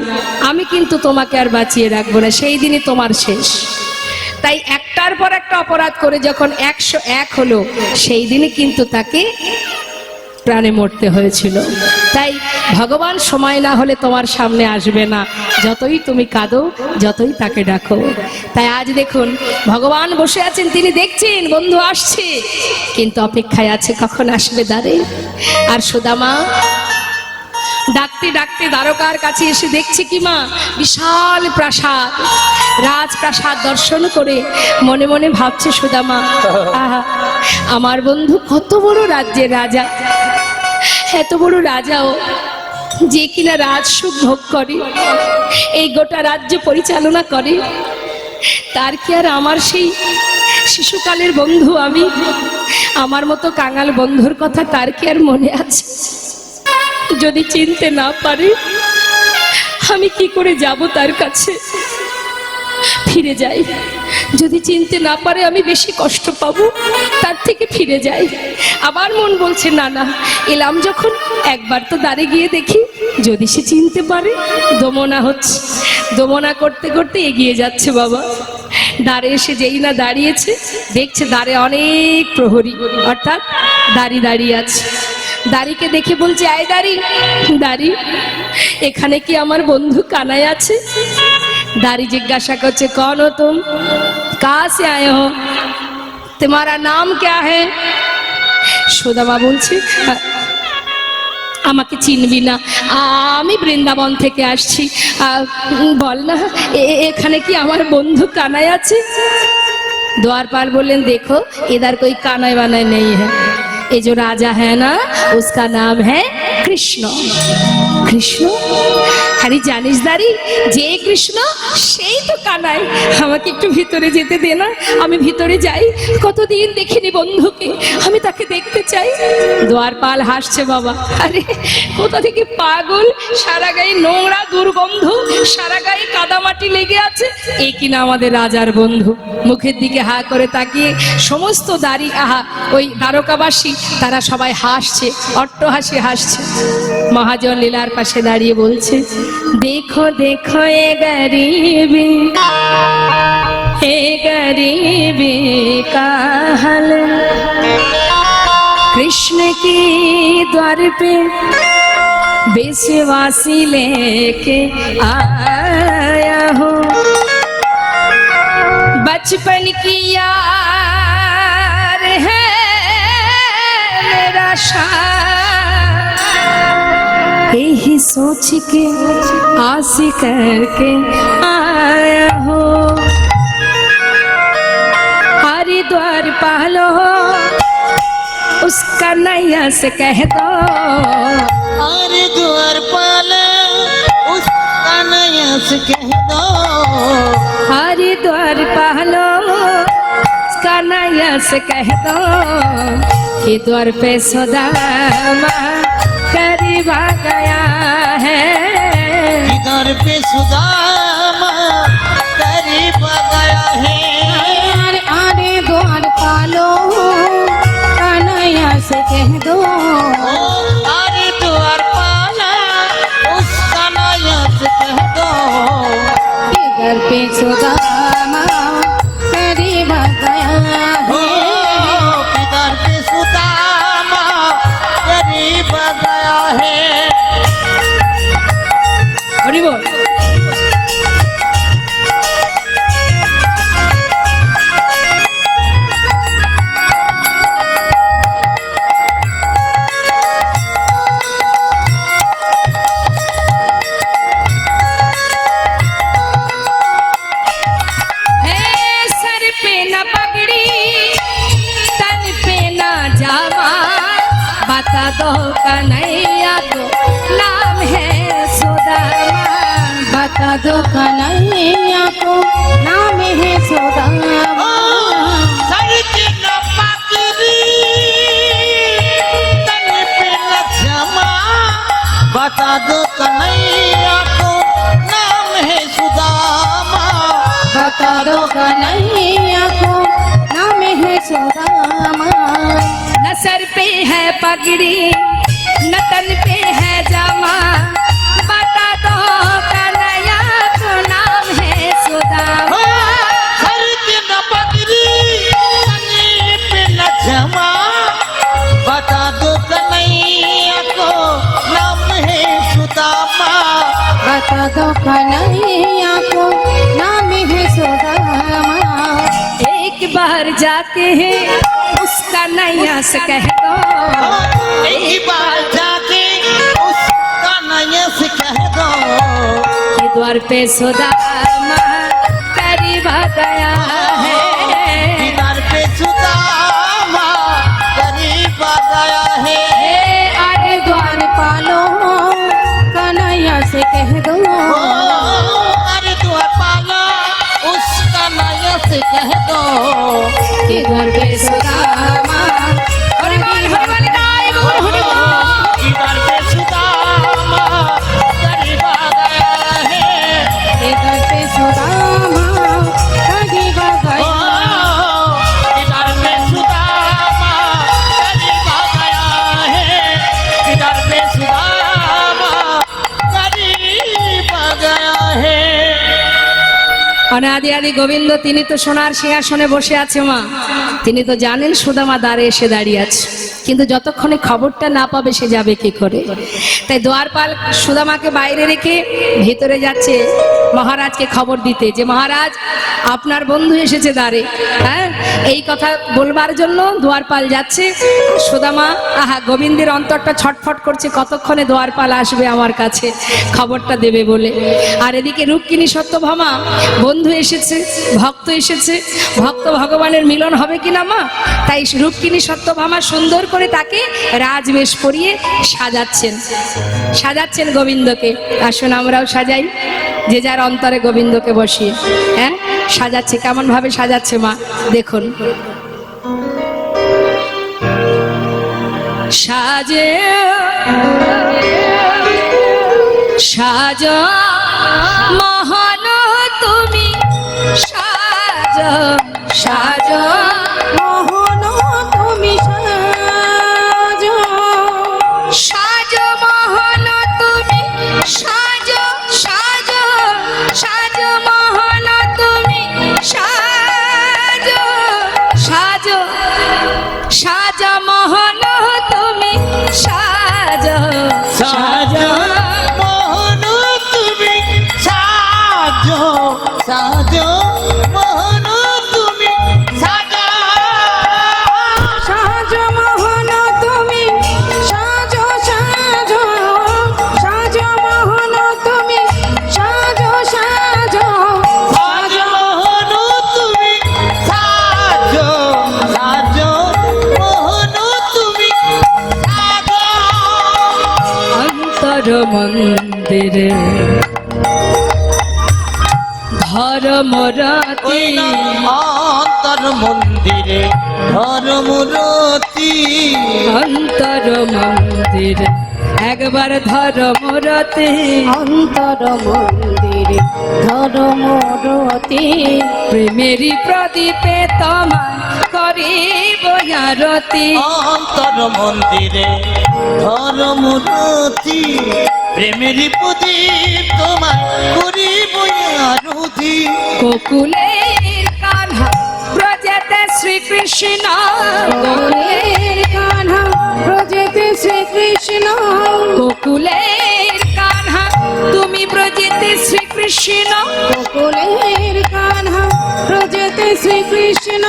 আমি কিন্তু তোমাকে আর বাঁচিয়ে রাখবো না, সেই দিনই তোমার শেষ। তাই একটার পর একটা অপরাধ করে যখন 101 হলো, সেই দিনই কিন্তু তাকে প্রাণে মরতে হয়েছিল। তাই ভগবান সময় না হলে তোমার সামনে আসবে না, যতই তুমি কাঁদো, যতই তাকে ডাকো। তাই আজ দেখুন ভগবান বসে আছেন, তিনি দেখছেন বন্ধু আসছে, কিন্তু অপেক্ষায় আছে কখন আসবে দ্বারে। আর সুদামা ডাকতে ডাকতে দ্বারকার কাছে এসে দেখছে কি মা, বিশাল প্রাসাদ, রাজপ্রাসাদ দর্শন করে মনে মনে ভাবছে সুদামা, আহা আমার বন্ধু কত বড় রাজ্যের রাজা, এত বড় রাজাও যে কিনা রাজসুখ ভোগ করে, এই গোটা রাজ্য পরিচালনা করে, তার কি আর আমার সেই শিশুকালের বন্ধু আমি, আমার মতো কাঙাল বন্ধুর কথা তার কি আর মনে আছে? যদি চিনতে না পারে আমি কি করে যাব তার কাছে? ফিরে যাই। যদি চিনতে না পারে আমি বেশি কষ্ট পাবো, তার থেকে ফিরে যাই। আবার মন বলছে না না, এলাম যখন একবার তো দ্বারে গিয়ে দেখি, যদি সে চিনতে পারে। দমনা হচ্ছে, দমনা করতে করতে এগিয়ে যাচ্ছে বাবা। দ্বারে এসে যেই না দাঁড়িয়েছে, দেখছে দ্বারে অনেক প্রহরী, অর্থাৎ দাঁড়ি দাঁড়িয়ে আছে। দাড়িকে দেখে বলছে, আয় দাড়ি, দাড়ি এখানে কি আমার বন্ধু কানাই আছে? दारी जिज्ञासा करছে, कौन हो तुम, कहाँ से आए हो, तुम्हारा नाम क्या है? সুদামা বলছে, আমাকে চিনবি না, আমি বৃন্দাবন থেকে আসছি, বল না এখানে কি আমার বন্ধু কানাই আছে? द्वारपाल बोलें, देखो इधर कोई कानाई वानाई नहीं है, ये जो राजा है ना उसका नाम है कृष्ण। कृष्ण? আরে জানিস দাঁড়ি, যে কৃষ্ণ সেই তো কানাই, আমাকে একটু ভিতরে যেতে দে না, আমি ভিতরে যাই, কতদিন দেখিনি বন্ধুকে, আমি তাকে দেখতে চাই। দ্বারপাল হাসছে বাবা, আরে কোথা থেকে পাগল, সারা গায়ে নোংরা দুর্গন্ধ, সারা গায়ে কাদামাটি লেগে আছে, এই কিনা আমাদের রাজার বন্ধু। মুখের দিকে হা করে তাকিয়ে সমস্ত দাড়ি, আহা ওই দ্বারকাবাসী তারা সবাই হাসছে, অট্টহাসি হাসছে। মহাজন লীলার পাশে দাঁড়িয়ে বলছে, देखो देखो ये गरीबी का हाल, कृष्ण की द्वार पे विश्वासी लेके आया हूँ, बचपन की यार है मेरा यही सोच के आस करके आया हो, हरिद्वार पालो उसका नैया से कह दो, हरिद्वार पालो उसका नैया से कह दो, हरिद्वार पालो उसका नैया से कह दो, कि द्वार पे सुदामा करीब आ गया है, इधर पे सुदामा करीब आ गया है, आरे द्वार पालो कन्हैया से कह दो, अरे द्वार पाला उसका नैया से कह दो, इधर पे सुदामा करीब आ गया है, इधर पे सुदामा करीब आ गया है। हरि बोल। सर पे न पगड़ी, तन पे न जामा, बता दो कन्हैया को नाम है सुदामा, बता दो कन्हैया को नाम है सुदामा, सर पे न पगड़ी, दो कन्हैया को नाम है सुदामा। बता दो कन्हैया को नाम है सुदामा। न सर पे है पगड़ी न तन पे है जामा, बता दो कन्हैया को नाम है सुदामा। सर पे न पगड़ी तने पे न जमा, बता दो कन्हैया को नाम है सुदामा। बता दो कन्हैया को नाम है सुदामा। एक बार जाके है उसका नैया से कह दो, एक बार जाके उसका नैया से कह दो कि द्वार पे सुदामा करीब आ गया है। दीदार पे सुदामा करीब आ गया है। अरे द्वार पालो कन्हैया से कह दो, अरे द्वार पालो उसका नैया से कह दो कि घर पे सुदामा दीदार पे सुदामा करीब आ गया है। के घर पे सुदामा करीब आ गया। दीदार पे सुदामा करीब आ गया है। दीदार पे सुदामा करीब आ गया है। অনাদি আদি গোবিন্দ তিনি তো সোনার সিংহাসনে বসে আছে মা, তিনি তো জানেন সুদামা দ্বারে এসে দাঁড়িয়ে আছে, কিন্তু যতক্ষণে খবরটা না পাবে সে যাবে কি করে। তাই দ্বারপাল সুদামাকে বাইরে রেখে ভেতরে যাচ্ছে মহারাজকে খবর দিতে যে মহারাজ আপনার বন্ধু এসেছে দ্বারে। হ্যাঁ, এই কথা বলবার জন্য দ্বারপাল যাচ্ছে। সুদামা আহা গোবিন্দের অন্তরটা ছটফট করছে, কতক্ষণে দ্বারপাল আসবে আমার কাছে খবরটা দেবে বলে। আর এদিকে রুক্মিণী সত্যভামা বন্ধু এসেছে, ভক্ত এসেছে, ভক্ত ভগবানের মিলন হবে কিনা মা, তাই রুক্মিণী সত্যভামা সুন্দর করে তাকে রাজবেশ পরিয়ে সাজাচ্ছেন গোবিন্দকে। আসুন আমরাও সাজাই, যে যার অন্তরে গোবিন্দকে বসিয়ে। হ্যাঁ, সাজাচ্ছে, কেমন ভাবে সাজাচ্ছে মা দেখুন। সাজে সাজ মহান তুমি, সাজ সাজ মোহন তুমি সাজো, সাজ মহান তুমি, সাজ সাজ সাজ মহান তুমি, সাজ সাজ সাজ মহান তুমি, সাজ সাজো মোহন তুমি সাজো, সাজো মোহন তুমি সাজো। সাজো মোহন তুমি সাজো, সাজো সাজো মোহন তুমি সাজো, সাজো সাজো মোহন তুমি সাজো, সাজো মোহন তুমি সাজো। অন্তর মন্দিরে ধর্মরতি, অন্তর মন্দিরে ধর্মরতি, অন্তর মন্দিরে একবার ধর্মরতি, অন্তর মন্দিরে ধর্মরতি। প্রেমেরই প্রদীপে তোমায় করিব আরতি। অন্তর মন্দিরে ধর্মরতি, প্রেমের প্রদীপ তোমায় করিব আরতি। গোকুলের কান্হা ব্রজেতে শ্রীকৃষ্ণ, গোকুলের কান্হা ব্রজেতে শ্রীকৃষ্ণ, গোকুলের কান্হা তুমি ব্রজেতে শ্রীকৃষ্ণ, গোকুলের কান্হা ব্রজেতে শ্রীকৃষ্ণ।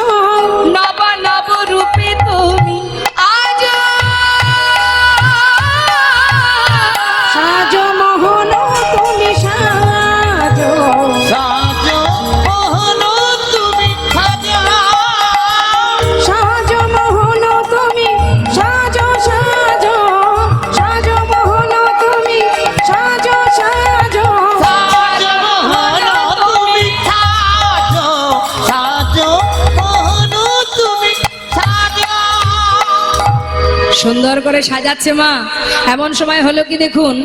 নব নব রূপে তুমি আজ সাজো মোহন তুমি সাজো, সাজো মোহন তুমি সাজো, সাজো মোহন তুমি সাজো, সাজো সাজো মোহন তুমি সাজো, সাজো সাজো মোহন তুমি সাজো, সাজো মোহন সুন্দর করে সাজাচ্ছে মা। এমন সময় হলো কি দেখুন,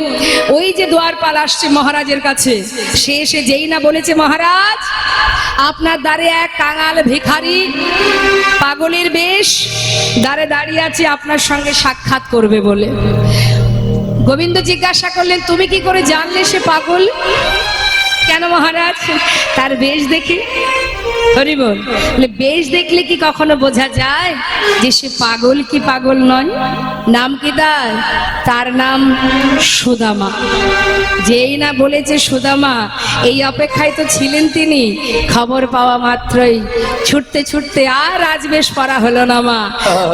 ওই যে দ্বারপাল আসছে মহারাজের কাছে, সে এসে যেই না বলেছে, মহারাজ আপনার দ্বারে এক কাঙাল ভিখারি পাগলের বেশ দ্বারে দাঁড়িয়ে আছে, আপনার সঙ্গে সাক্ষাৎ করবে বলে। গোবিন্দ জিজ্ঞাসা করলেন, তুমি কি করে জানলে সে পাগল? কেন মহারাজ? তার বেশ দেখে। হরি বল। বেশ দেখলে কি কখনো বোঝা যায় যে সে পাগল কি পাগল নয়? নাম কি তার? তার নাম সুদামা। যেই না বলেছে সুদামা, এই অপেক্ষায় তো ছিলেন তিনি। খবর পাওয়া মাত্রই ছুটতে ছুটতে আর রাজবেশ পরা হলো না মা।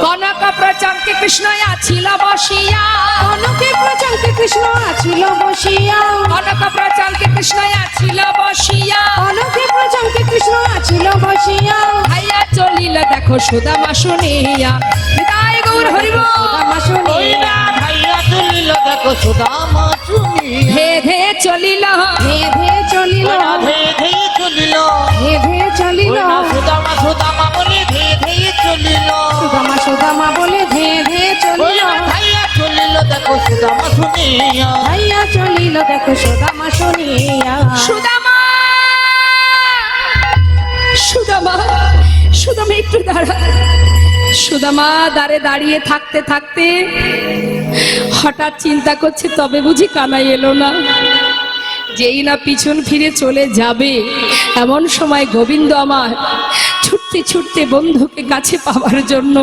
কনক প্রচঙ্কে কৃষ্ণ আছিল বসিয়া, কনকে প্রচঙ্কে কৃষ্ণ আছিল বসিয়া, কনক প্রচঙ্কে কৃষ্ণ আছিল বসিয়া, কনকে প্রচঙ্কে কৃষ্ণ আছিল বসিয়া, ভাইয়া চলিল দেখো সুদামা শুনিয়া। বিদায় গৌর হরি বল। সুদামা শুনিয়া, ভাইয়া চলিল দেখো সুদামা শুনি, ধে ধে চলিল, ধে ধে চলিল, ধে ধে চলিল, ধে ধে চলিল, সুদামা সুদামা বলে ধে ধে চলিল, সুদামা সুদামা বলে ধে ধে চলিল, ভাইয়া চলিল দেখো সুদামা শুনিয়া। ভাইয়া চলিল দেখো সুদামা শুনিয়া। সুদামা, সুদামা, সুদামা একটু দাঁড়া। সুদামা দ্বারে দাঁড়িয়ে থাকতে থাকতে হঠাৎ চিন্তা করছে, তবে বুঝি কানাই এলো না। যেই না পিছন ফিরে চলে যাবে, এমন সময় গোবিন্দ আমার ছুটতে ছুটতে বন্ধুকে কাছে পাওয়ার জন্য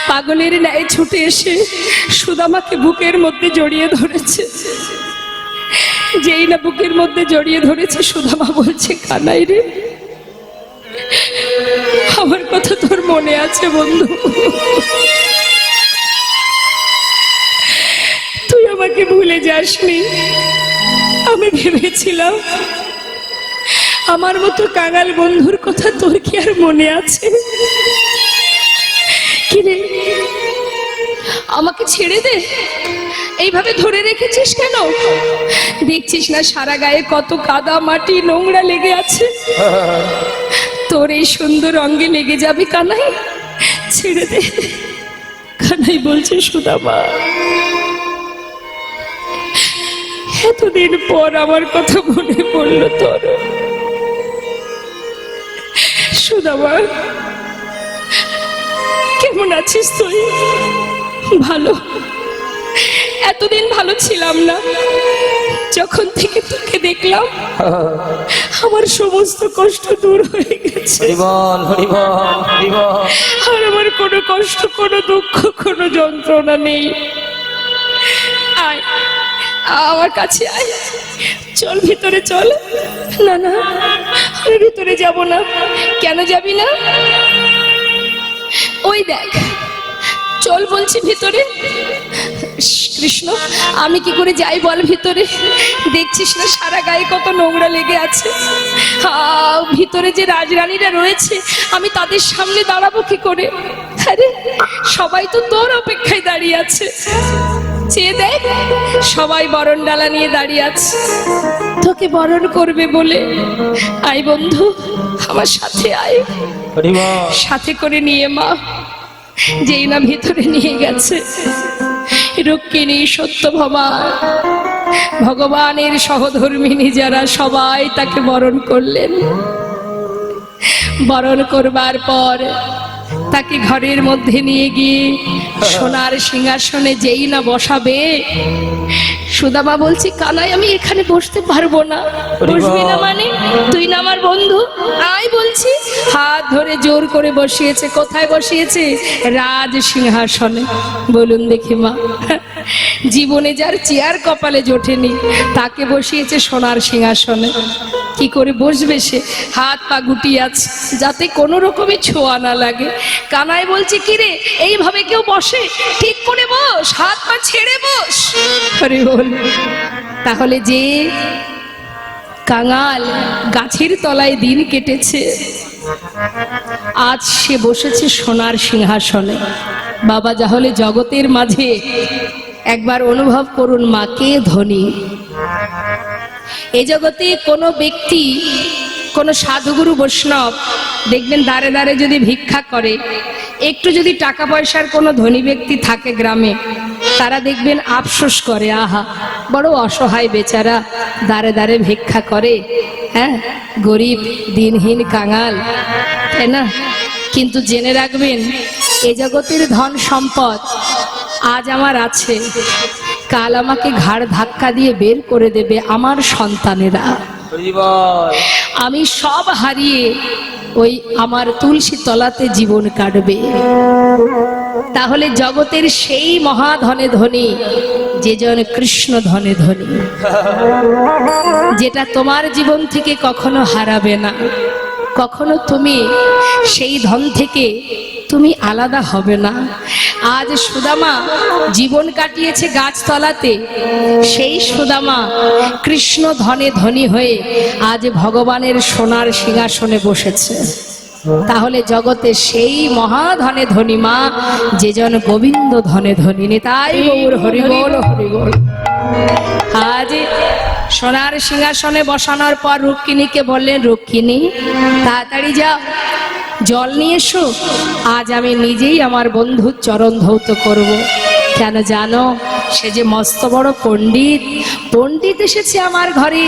পাগলের ন্যায় ছুটে এসে সুদামাকে বুকের মধ্যে জড়িয়ে ধরেছে। যেই না বুকের মধ্যে জড়িয়ে ধরেছে, সুদামা বলছে, কানাই রে, আমার কথা তোর মনে আছে বন্ধু? তুই আমাকে ভুলে যাসনি। আমি ভেবেছিলাম আমার মতো কাঙাল বন্ধুর কথা তোর কি আর মনে আছে? কিরে, আমাকে ছেড়ে দে। এইভাবে ধরে রেখেছিস কেন? দেখছিস না সারা গায়ে কত কাদা মাটি নোংরা লেগে আছে? তোর এই সুন্দর অঙ্গে লেগে যাবে কানাই, ছেড়ে দে। কানাই বলছে, সুদামা, এতদিন পর আমার কথা মনে পড়লো তোর। সুদামা, কেমন আছিস তুই? ভালো। এতদিন ভালো ছিলাম না। যখন থেকে তোকে দেখলাম আমার সমস্ত কষ্ট দূর হয়ে গেছে। হরি বল, হরি বল, হরি বল। আর আমার কোনো কষ্ট, কোনো দুঃখ, কোনো যন্ত্রণা নেই। আয়, আমার কাছে আয়, চল ভিতরে চল। না না, আমি ভিতরে যাব না। কেন যাবি না? ওই দেখ, চল বলছি ভিতরে। কৃষ্ণ, আমি কি করে যাই বল ভিতরে? দেখছিস না সারা গায়ে কত নোংরা লেগে আছে। ভিতরে যে রাজরানীরা রয়েছে, আমি তাদের সামনে দাঁড়াবো কি করে? আরে সবাই তো তোর অপেক্ষায় দাঁড়িয়ে আছে। চেয়ে দেখ, সবাই বরণ ডালা নিয়ে দাঁড়িয়ে আছে তোকে বরণ করবে বলে। আয় বন্ধু, আমার সাথে আয়। হরি বল। সাথে করে নিয়ে মা যেই না ভিতরে নিয়ে গেছে, রুক্মিণী, সত্যভামা, ভগবানের সহধর্মিণী যারা সবাই তাকে বরণ করলেন। বরণ করবার পর তাকে ঘরের মধ্যে নিয়ে গিয়ে সোনার সিংহাসনে যেই না বসাবে, সুদামা বলছি, কানাই, আমি এখানে বসতে পারবো না। বসবি না মানে? তুই না আমার বন্ধু, আয় বলছি। হাত ধরে জোর করে বসিয়েছে। কোথায় বসিয়েছে? রাজ সিংহাসনে। বলুন দেখি মা, জীবনে যার চেয়ার কপালে জোটেনি তাকে বসিয়েছে সোনার সিংহাসনে। কি করে বসবে সে? হাত পা গুটিয়ে আছে যাতে কোনো রকমই ছোঁয়া না লাগে। কানাই বলছে, কিরে, এইভাবে কেউ বসে? ঠিক করে বস, হাত পা ছেড়ে বস। হরি বল। তাহলে যে কাঙাল গাছের তলায় দিন কেটেছে, আজ সে বসেছে সোনার সিংহাসনে। বাবা, তাহলে জগতের মাঝে একবার অনুভব করুন মা কে ধনী। এ জগতে কোনো ব্যক্তি, কোনো সাধুগুরু বৈষ্ণব দেখবেন দাঁড়ে দাঁড়ে যদি ভিক্ষা করে, একটু যদি টাকা পয়সার কোনো ধনী ব্যক্তি থাকে গ্রামে, তারা দেখবেন আফসোস করে, আহা বড় অসহায় বেচারা, দাঁড়ে দাঁড়ে ভিক্ষা করে, হ্যাঁ গরিব দিনহীন কাঙাল, তাই না? কিন্তু জেনে রাখবেন, এ জগতের ধন সম্পদ আজ আমার আছে, কাল আমাকে ঘাড় ধাক্কা দিয়ে বের করে দেবে আমার সন্তানেরা। হরি বল। আমি সব হারিয়ে ওই আমার তুলসী তলাতে জীবন কাটবে। তাহলে জগতের সেই মহাধনে ধনী যে জন কৃষ্ণ ধনে ধনী, যেটা তোমার জীবন থেকে কখনো হারাবে না, কখনো তুমি সেই ধন থেকে তুমি আলাদা হবে না। আজ সুদামা জীবন কাটিয়েছে গাছতলাতে, সেই সুদামা কৃষ্ণ ধনে ধনী হয়ে আজ ভগবানের সোনার সিংহাসনে বসেছে। তাহলে জগতে সেই মহাধনে ধনী মা যে জন গোবিন্দ ধনে ধনী, নিতাই গৌর হরি বল হরি বল। আজ সোনার সিংহাসনে বসানোর পর রুক্মিণীকে বললেন, রুক্মিণী তাড়াতাড়ি যাও, জল নিয়ে এসো, আজ আমি নিজেই আমার বন্ধুর চরণ ধৌত করব। কেন জানো, সে যে মস্ত বড় পণ্ডিত, পণ্ডিত এসেছে আমার ঘরে,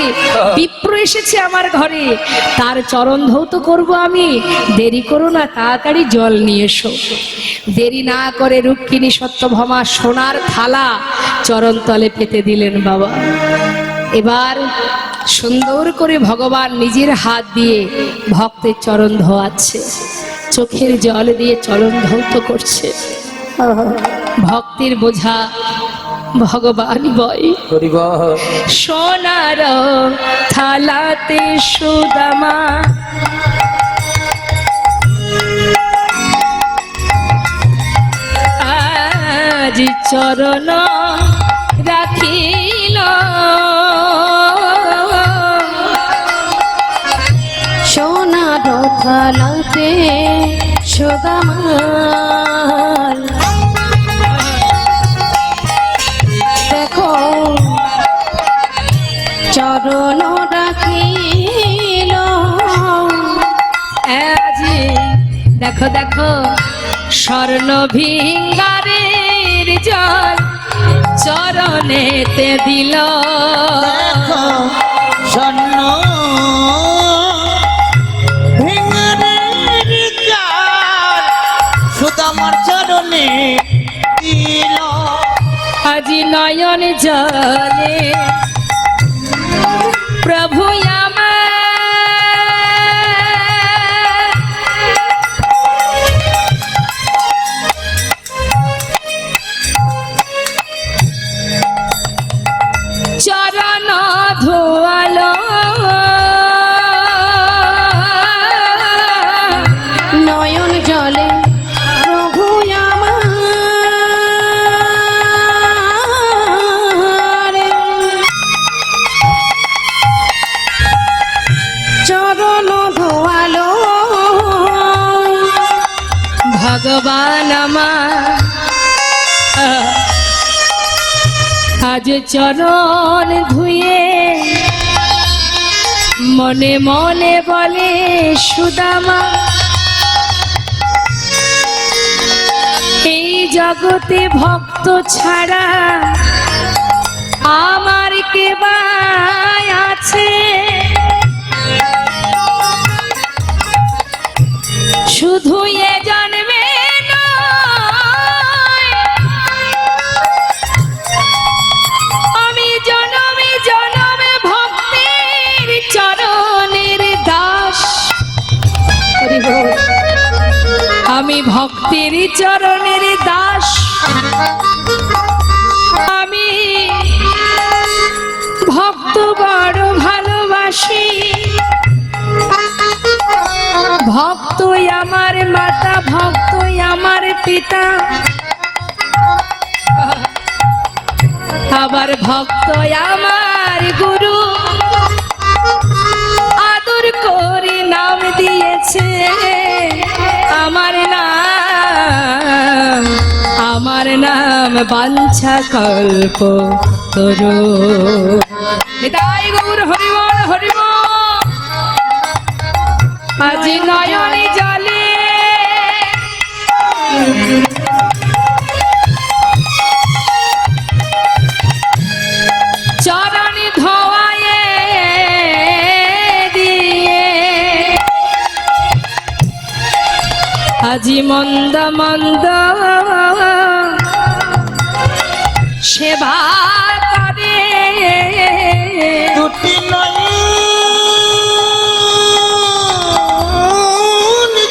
বিপ্র এসেছে আমার ঘরে, তার চরণ ধৌত করব আমি। দেরি করো না, তাড়াতাড়ি জল নিয়ে এসো। দেরি না করে রুক্মিণী সত্যভামা সোনার থালা চরণ তলে পেতে দিলেন বাবা। এবার সুন্দর করে ভগবান নিজের হাত দিয়ে ভক্তের চরণ ধোয়াচ্ছে, চোখের জল দিয়ে চরণ ধৌত করছে। ভক্তির বোঝা ভগবান বয়। হরি বল। সোনার থালাতে সুদামা আজ চরণ রাখিল, সোনার থালাতে সুদামার দেখো চরণ রাখিল। আজি দেখো দেখো স্বর্ণ ভিঙ্গারের জল চরণেতে দিল, দেখো স্বর্ণ ভেঙারের চাল সুদামার চরণে দিল। আজি নয়ন জলে প্রভু আমার চরণ ধোয়ালো, নয়ন জলে প্রভু আমার চরণ ধোয়ালো। ভগবান আমার আজ চরণ ধুয়ে মনে মনে বলে সুদামা, এই জগতে ভক্ত ছাড়া আমার কে বা আছে, শুধু এ জন্মে নয়, আমি জনমে জনমে ভক্তির চরণের দাস। আমি ভক্তির চরণের দাস, আমি ভক্ত বড় ভালোবাসি, ভক্তই আমার মাতা, ভক্তই আমার পিতা, আবার ভক্তই আমার গুরু, আদর করে নাম দিয়েছে আমার নাম, আমার নাম বাঞ্ছা কল্প তরু। নিতাই গৌর হরি বল হরি বল। আজি নয়নে জলে বুঝি মন্দ মন্দ সেবা করে দুটি নয় জলে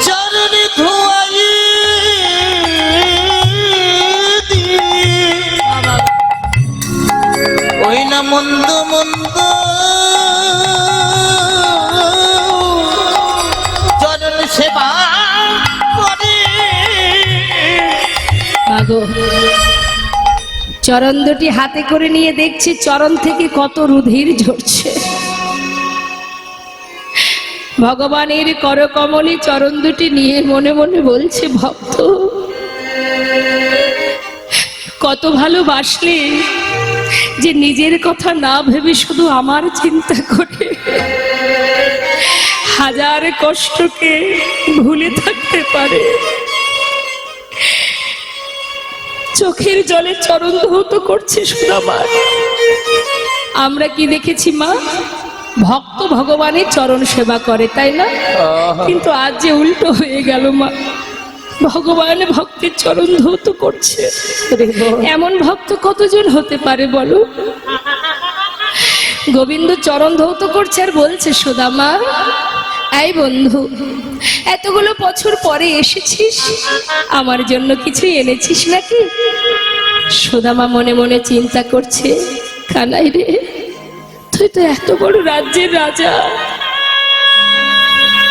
চরণে ধোয়াই ওই না মন্দ মন্দ চরণ সেবা করে মাগো চরণ দুটি হাতে করে নিয়ে দেখছি চরণ থেকে কত রুধির ঝরছে। ভগবানের করকমলে চরণ দুটি নিয়ে মনে মনে বলছে, ভক্ত কত ভালোবাসলে যে নিজের কথা না ভেবে শুধু আমার চিন্তা করে হাজার কষ্টকে ভুলে থাকতে পারে। চোখের জলে চরণ ধৌত করছে সুদামা। আমরা কি দেখেছি মা, ভক্ত ভগবানের চরণ সেবা করে, তাই না? কিন্তু আজ যে উল্টো হয়ে গেল মা, ভগবান ভক্তের চরণ ধৌত করছে। এমন ভক্ত কতজন হতে পারে বলো? গোবিন্দ চরণ ধৌত করছে আর বলছে, সুদামা এই বন্ধু, এতগুলো বছর পরে এসেছিস, আমার জন্য কিছু এনেছিস নাকি? সুদামা মনে মনে চিন্তা করছে, কানাই রে, তুই তো এত বড় রাজ্যের রাজা,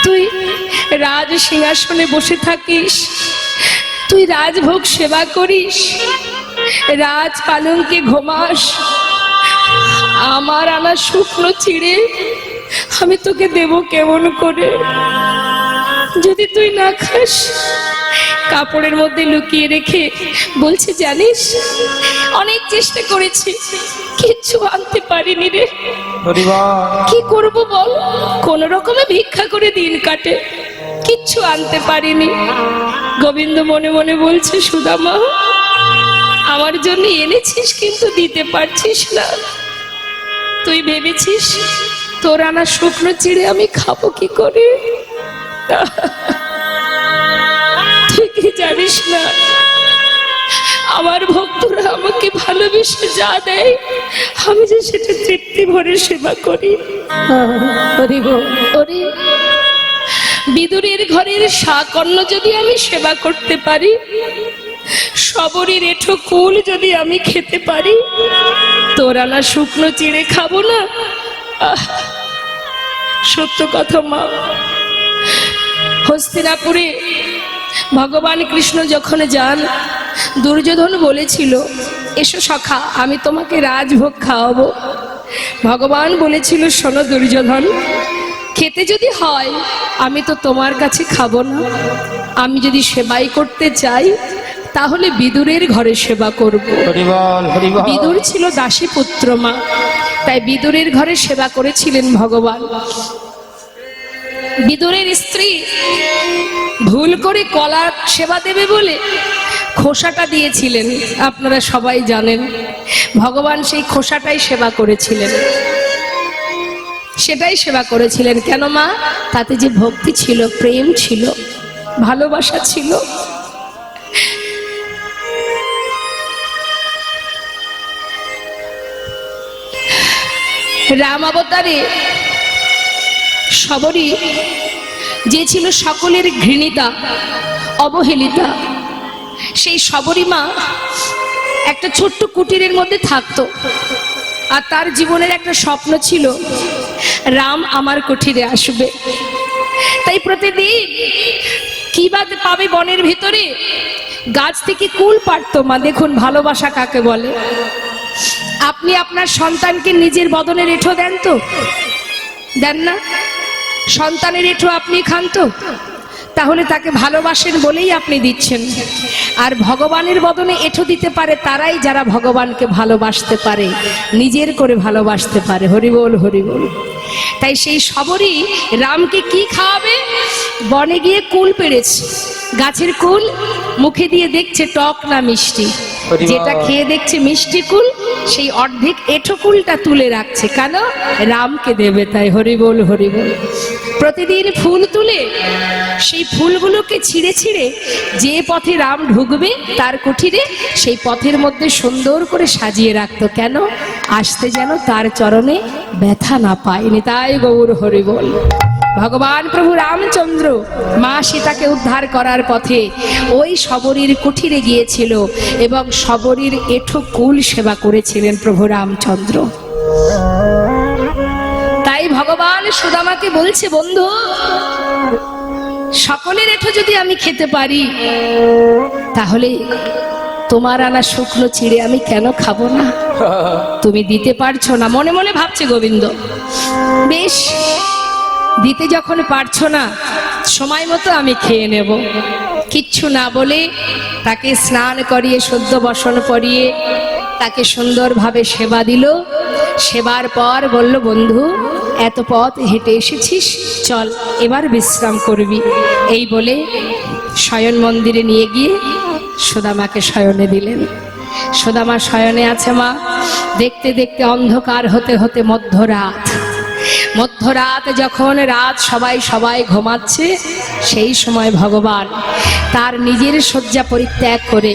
তুই রাজ সিংহাসনে বসে থাকিস, তুই রাজভোগ সেবা করিস, রাজ পালঙ্কে ঘুমাস, আমার আনা শুকনো চিড়ে আমি তোকে দেব কেমন করে? যদি তুই না খাস, কাপড়ের মধ্যে লুকিয়ে রেখে বলছে, জানিস অনেক চেষ্টা করেছি, কিচ্ছু আনতে পারিনি রে, কি করব বল? কোন রকমে ভিক্ষা করে দিন কাটে, কিচ্ছু আনতে পারিনি। গোবিন্দ মনে মনে বলছে, সুদামা আমার জন্য এনেছিস কিন্তু দিতে পারছিস না, তুই ভেবেছিস তোর আনা শুকনো চিড়ে আমি খাবো কি করে? তুই কি জানিস না আমার ভক্তরা আমাকে ভালোবেসে যা দেয় আমি যে সেটা তৃপ্তি ভরে সেবা করি। ওরে বিদুরের ঘরের শাক অন্ন যদি আমি সেবা করতে পারি, সবরই রেঠো কুল যদি আমি খেতে পারি, তোর আনা শুকনো চিড়ে খাবো না? সত্য কথা মা, হস্তিনাপুরে ভগবান কৃষ্ণ যখন যান, দুর্যোধন বলেছিল, এসো সখা আমি তোমাকে রাজভোগ খাওয়াবো। ভগবান বলেছিল, শোনো দুর্যোধন, খেতে যদি হয় আমি তো তোমার কাছে খাবো না, আমি যদি সেবাই করতে চাই তাহলে বিদুরের ঘরে সেবা করব। বিদুর ছিল দাসী পুত্র মা, তাই বিদুরের ঘরে সেবা করেছিলেন ভগবান। বিদুরের স্ত্রী ভুল করে কলা সেবা দেবে বলে খোসাটা দিয়েছিলেন, আপনারা সবাই জানেন। ভগবান সেই খোসাটাই সেবা করেছিলেন, সেটাই সেবা করেছিলেন। কেন মা? তাতে যে ভক্তি ছিল, প্রেম ছিল, ভালোবাসা ছিল। রাম অবতারে সবরই যে ছিল সকলের ঘৃণিতা, অবহেলিতা, সেই সবরী মা একটা ছোট্ট কুটিরের মধ্যে থাকতো, আর তার জীবনের একটা স্বপ্ন ছিল, রাম আমার কুটিরে আসবে। তাই প্রতিদিন কি বাদ পাবে বনের ভিতরে, গাছ থেকে কুল পাড়তো মা। দেখুন ভালোবাসা কাকে বলে। আপনি আপনার সন্তানকে নিজের বদনে রেঠো দেন তো? দেন না? সন্তানের রেঠো আপনি খান তো? তাহলে তাকে ভালোবাসেন বলেই আপনি দিচ্ছেন। আর ভগবানের বদনে এঠো দিতে পারে তারাই যারা ভগবানকে ভালোবাসতে পারে, নিজের করে ভালোবাসতে পারে। হরি বল, হরি বল। তাই সেই সবরই রামকে কি খাওয়াবে? বনে গিয়ে কুল পেড়েছে, গাছের কুল, মুখে দিয়ে দেখছে টক না মিষ্টি। যেটা খেয়ে দেখছে মিষ্টি কুল, সেই অর্ধেক এঁঠোকুলটা তুলে রাখছে, কেন? রামকে দেবে তাই। হরি বল হরি বল। প্রতিদিন ফুল তুলে সেই ফুলগুলোকে ছিঁড়ে ছিঁড়ে যে পথে রাম ঢুকবে তার কুঠিরে, সেই পথের মধ্যে সুন্দর করে সাজিয়ে রাখতো, কেন? আসতে যেন তার চরণে ব্যথা না পায়নি। তাই গৌর হরি বল। ভগবান প্রভু রামচন্দ্র মা সীতাকে উদ্ধার করার পথে ওই শবরীর কুঠিরে গিয়েছিল এবং শবরীর এঁঠো কুল সেবা করেছিলেন প্রভু রামচন্দ্র। তাই ভগবান সুদামাকে বলছে, বন্ধু, সকলের এঁঠো যদি আমি খেতে পারি, তাহলে তোমার আনা শুকনো চিড়ে আমি কেন খাবো না? তুমি দিতে পারছো না, মনে মনে ভাবছে গোবিন্দ। বেশ, দিতে যখন পারছো না, সময় মতো আমি খেয়ে নেব। কিচ্ছু না বলে তাকে স্নান করিয়ে সদ্য বসন করিয়ে তাকে সুন্দরভাবে সেবা দিল। সেবার পর বলল, বন্ধু, এত পথ হেঁটে এসেছিস, চল এবার বিশ্রাম করবি। এই বলে শয়ন মন্দিরে নিয়ে গিয়ে সুদামাকে শয়নে দিলেন। সুদামা শয়নে আছে মা। দেখতে দেখতে অন্ধকার হতে হতে মধ্যরাত। মধ্যরাত যখন রাত সবাই ঘুমাচ্ছে, সেই সময় ভগবান তার নিজের শয্যা পরিত্যাগ করে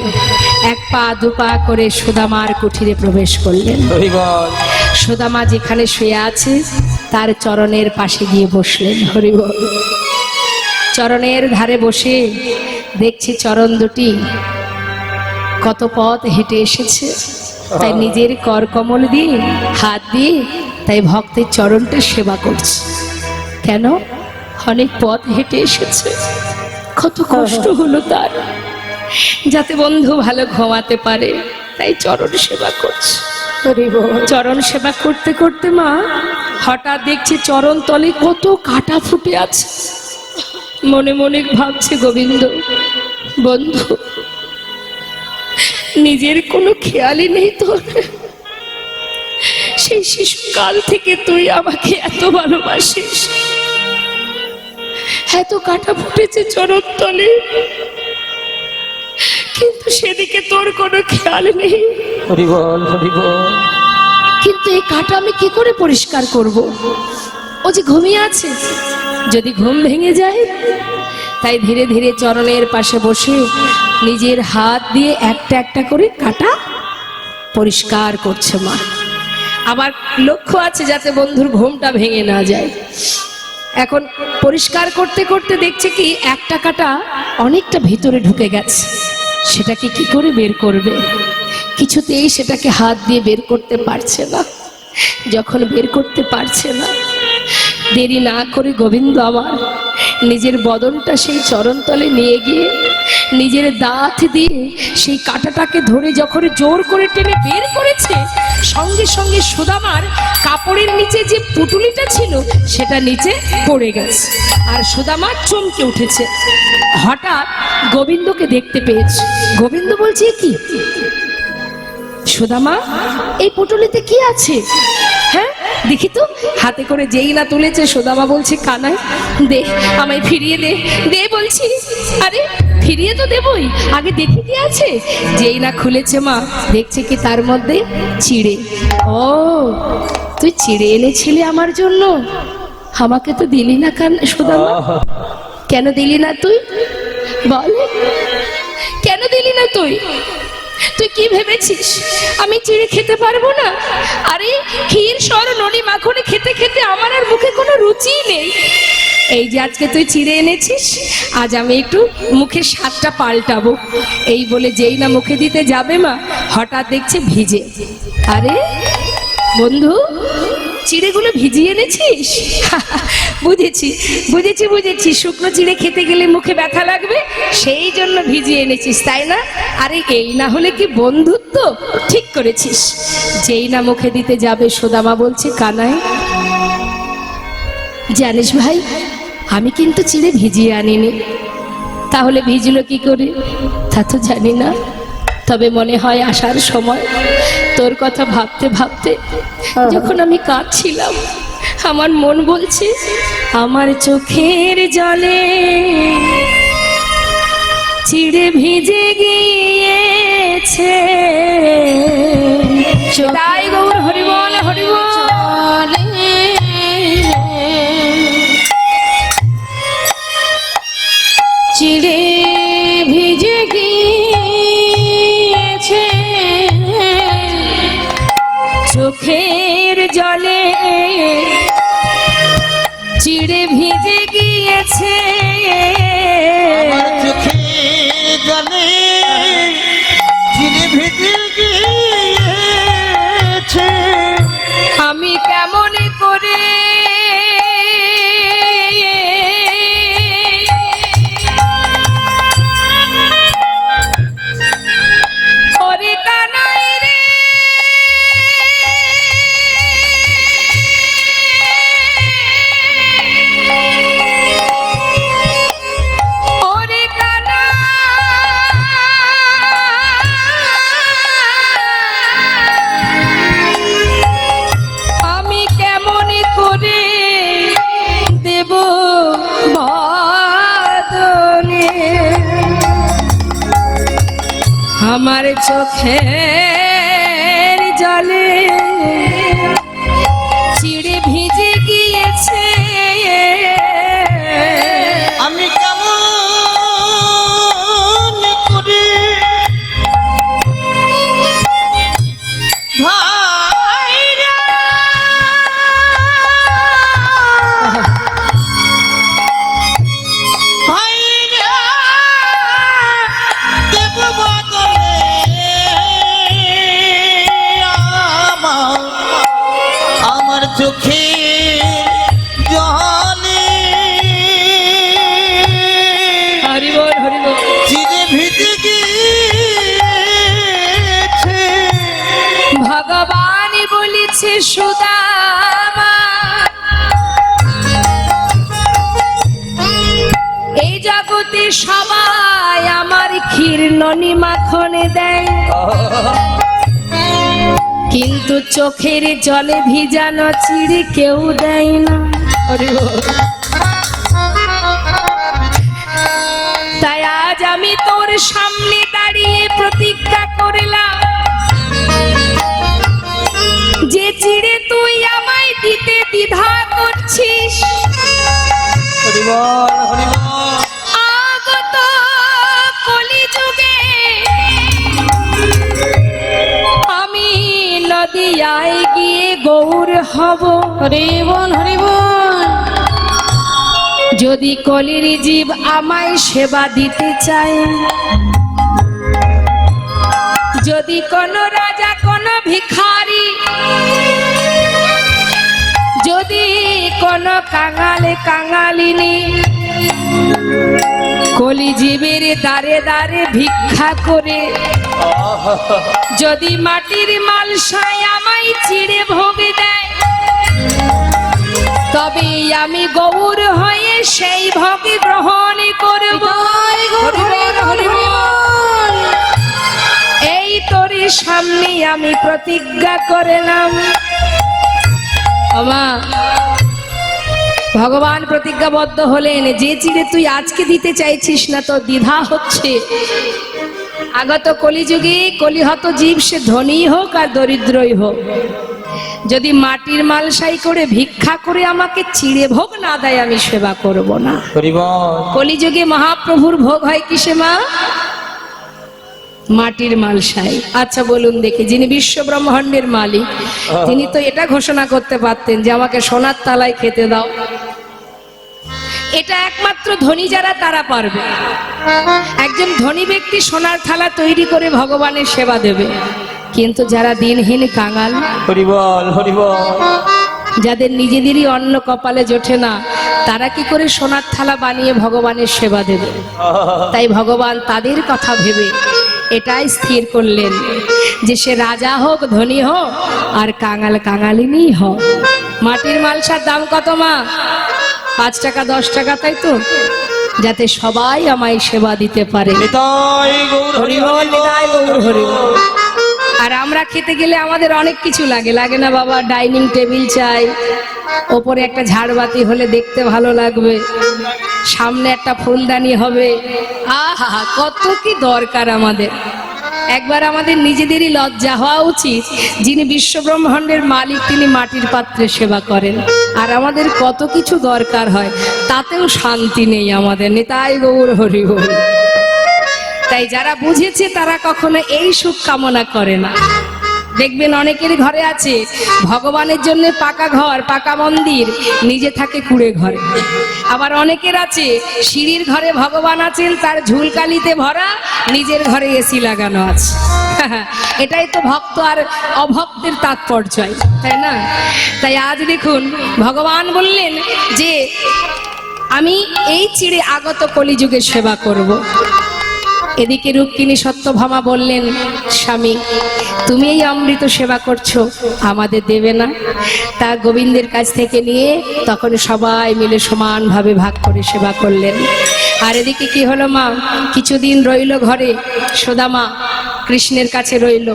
এক পা দু পা করে সুদামার কুঠিরে প্রবেশ করলেন। হরি বল। সুদামা যেখানে শুয়ে আছে তার চরণের পাশে গিয়ে বসলেন। হরি বল। চরণের ধারে বসে দেখছি চরণ দুটি কত পথ হেঁটে এসেছে, তাই নিজের করকমল দিয়ে হাত দিয়ে তাই ভক্তের চরণটা সেবা করছে। কেন? অনেক পথ হেঁটে এসেছে, কত কষ্ট হলো তার, যাতে বন্ধু ভালো ঘুমাতে পারে, তাই চরণ সেবা করছে। চরণ সেবা করতে করতে মা হঠাৎ দেখছে চরণ তলে কত কাটা ফুটে আছে। মনে মনে ভাবছে, গোবিন্দ, বন্ধু, নিজের কোনো খেয়ালই নেই তোর। সেই শিশুকাল থেকে তুই আমাকে এত ভালোবাসিস, এত কাটা ফুটেছে চরণ তলে, কিন্তু সেদিকে তোর কোনো খেয়াল নেই। হরি বল হরি বল। কিন্তু এই কাটা আমি কি করে পরিষ্কার করব? ও যে ঘুমিয়ে আছে, যদি ঘুম ভেঙে যায়। তাই ধীরে ধীরে চরণের পাশে বসে নিজের হাত দিয়ে একটা একটা করে কাটা পরিষ্কার করছে মা। আবার লক্ষ্য আছে যাতে বন্ধুর ঘুমটা ভেঙে না যায়। এখন পরিষ্কার করতে করতে দেখছে কি একটা কাটা অনেকটা ভিতরে ঢুকে গেছে, সেটাকে কি করে বের করবে? কিছুতেই সেটাকে হাত দিয়ে বের করতে পারছে না। যখন বের করতে পারছে না, দেরি না করে গোবিন্দ আমার নিজের বদনটা সেই চরণতলে নিয়ে গিয়ে নিজের দাঁত দিয়ে সেই কাঁটাটাকে ধরে যখন জোর করে টেনে বের করেছে, সঙ্গে সঙ্গে সুদামার কাপড়ের নিচে যে পুটুলিটা ছিল সেটা নিচে পড়ে গেছে, আর সুদামা চমকে উঠেছে। হঠাৎ গোবিন্দকে দেখতে পেয়েছে। গোবিন্দ বলছে, কি সুদামা, এই পুটুলিতে কি আছে? হ্যাঁ, দেখি তো। হাতে করে যেই না তুলেছে, সুদামা বলছে, কানাই দে, আমায় ফিরিয়ে দে, দে বলছি। আরে ফিরিয়ে তো দেবই, আগে দেখি কি আছে। যেই না খুলেছে মা, দেখছে কি তার মধ্যে চিড়ে। ও, তুই চিড়ে এনেছিলি আমার জন্য, আমাকে তো দিলি না সুদামা। কেন দিলি না তুই? বল, কেন দিলি না তুই? তুই কি ভেবেছিস আমি চিড়ে খেতে পারবো না? আরে ক্ষীর সর ননি মাখনে খেতে খেতে আমার আর মুখে কোনো রুচি নেই। এই যে আজকে তুই চিড়ে এনেছিস, আজ আমি একটু মুখের স্বাদটা পাল্টাবো। এই বলে যেই না মুখে দিতে যাবে মা, হঠাৎ দেখছে ভিজে। আরে বন্ধু, চিড়েগুলো ভিজিয়ে এনেছিস? বুঝেছি বুঝেছি বুঝেছি, শুকনো চিড়ে খেতে গেলে মুখে ব্যথা লাগবে, সেই জন্য ভিজিয়ে এনেছিস, তাই না? আরে এই না হলে কি বন্ধুত্ব? ঠিক করেছিস। যেই না মুখে দিতে যাবে, সুদামা বলছে, কানাই জানিস ভাই, আমি কিন্তু চিড়ে ভিজিয়ে আনিনি। তাহলে ভিজলো কি করে তা তো জানি না, তবে মনে হয় আসার সময় তোর কথা ভাবতে ভাবতে যখন আমি কাঁদছিলাম, আমার মন বলছে আমার চোখের জলে চিড়ে ভিজে গিয়েছে, তাই গৌর হরিবল হরিবল। চলে চিড়ে ভিজে গিয়েছে চোখের জলে চিড়ে ভিজে গিয়েছে, আমার চোখে জলে চিড়ে ভিজে গিয়েছে। আমি কেমন করে ওরে কানাই রে, ওরে কানাই, আমি কেমন করে দেব বাদনে আমার চোখের জলে চিড়ে ভিজে গিয়েছে, আমি কেমন করে ভাইরা ভাইরা দেব বদলে আমার চোখে জলে হরিবল হরিবল। চিড়ে ভিজে গিয়েছে। ভগবান বলেছে সুদামা, এই জগতে সবাই আমার ক্ষীর ননি মাখনে দেয়, কিন্তু চোখের জলে ভিজানো চিড়ে কেউ দেয় না। তাই আজ আমি তোর সামনে দাঁড়িয়ে প্রতিজ্ঞা করলাম, যে চিড়ে তুই আমায় দিতে দ্বিধা করছিস, হরিবল হরিবল। আগত কলিযুগে আমি নদিয়ায় গিয়ে গৌর হব। হরিবল হরিবল। যদি কলির জীব আমায় সেবা দিতে চায়, যদি কোন রাজা কোন ভিখারি, যদি কোন কাঙালে কাঙালিনী কলিজীবের দ্বারে দ্বারে ভিক্ষা করে যদি মাটির মালসায় আমায় চিড়ে ভোগ দেয়, তবে আমি গৌর হয়ে সেই ভোগ গ্রহণ করব। এই তোর সামনে আমি প্রতিজ্ঞা করলাম। আমা ভগবান প্রতিজ্ঞাবদ্ধ হলেন, যে চিড়ে তুই আজকে দিতে চাইছিস না, তো দ্বিধা হচ্ছে, আগত কলিযুগে কলিহত জীব সে ধনী হোক আর দরিদ্রই হোক, যদি মাটির মালসাই করে ভিক্ষা করে আমাকে চিড়ে ভোগ না দেয়, আমি সেবা করব না। হরিবল। কলিযুগে মহাপ্রভুর ভোগ হয় কিসে মা? মাটির মালসাই। আচ্ছা বলুন দেখি, যিনি বিশ্ব ব্রহ্মাণ্ডের মালিক, তিনি তো এটা ঘোষণা করতে পারতেন যে আমাকে সোনার তালায় খেতে দাও। এটা একমাত্র ধনী যারা তারা পারবে। একজন ধনী ব্যক্তি সোনার থালা তৈরি করে ভগবানের সেবা দেবে, কিন্তু যারা দিনহীন কাঙাল, হরিবল হরিবল। যাদের নিজেদেরই অন্ন কপালে জোটে না, তারা কি করে সোনার থালা বানিয়ে ভগবানের সেবা দেবে? তাই ভগবান তাদের কথা ভেবে এটাই স্থির করলেন যে সে রাজা হোক ধনী হোক আর কাঙাল কাঙালিনী হোক। মাটির মালসার দাম কত মা? 5 টাকা 10 টাকা, তাই তো? যাতে সবাই আমায় সেবা দিতে পারে। নিতাই গৌর হরিবল, নিতাই গৌর হরিবল। আর আমরা খেতে গেলে আমাদের অনেক কিছু লাগে, লাগে না বাবা? ডাইনিং টেবিল চাই, ওপরে একটা ঝাড়বাতি হলে দেখতে ভালো লাগবে, সামনে একটা ফুলদানি হবে, আহা কত কি দরকার আমাদের। একবার আমাদের নিজেদেরই লজ্জা হওয়া উচিত, যিনি বিশ্বব্রহ্মাণ্ডের মালিক তিনি মাটির পাত্রে সেবা করেন, আর আমাদের কত কিছু দরকার হয়, তাতেও শান্তি নেই আমাদের। নিতাই গৌর হরি বল। তাই যারা বুঝেছে তারা কখনো এই সুখ কামনা করে না। দেখবেন অনেকের ঘরে আছে ভগবানের জন্য পাকা ঘর, পাকা মন্দির, নিজে থাকে কুড়ে ঘরে। আবার অনেকের আছে সিঁড়ির ঘরে ভগবান আছেন, তার ঝুলকালিতে ভরা, নিজের ঘরে এসি লাগানো আছে। এটাই তো ভক্ত আর অভক্তের তাৎপর্য, তাই না? তাই আজ দেখুন ভগবান বললেন যে আমি এই চিড়ে আগত কলিযুগে সেবা করব। এদিকে রুক্মিণী সত্যভামা বললেন, স্বামী তুমি এই অমৃত সেবা করছো, আমাদের দেবে না? তা গোবিন্দের কাছ থেকে নিয়ে তখন সবাই মিলে সমানভাবে ভাগ করে সেবা করলেন। আর এদিকে কি হলো মা, কিছুদিন রইল ঘরে, সুদামা কৃষ্ণের কাছে রইল।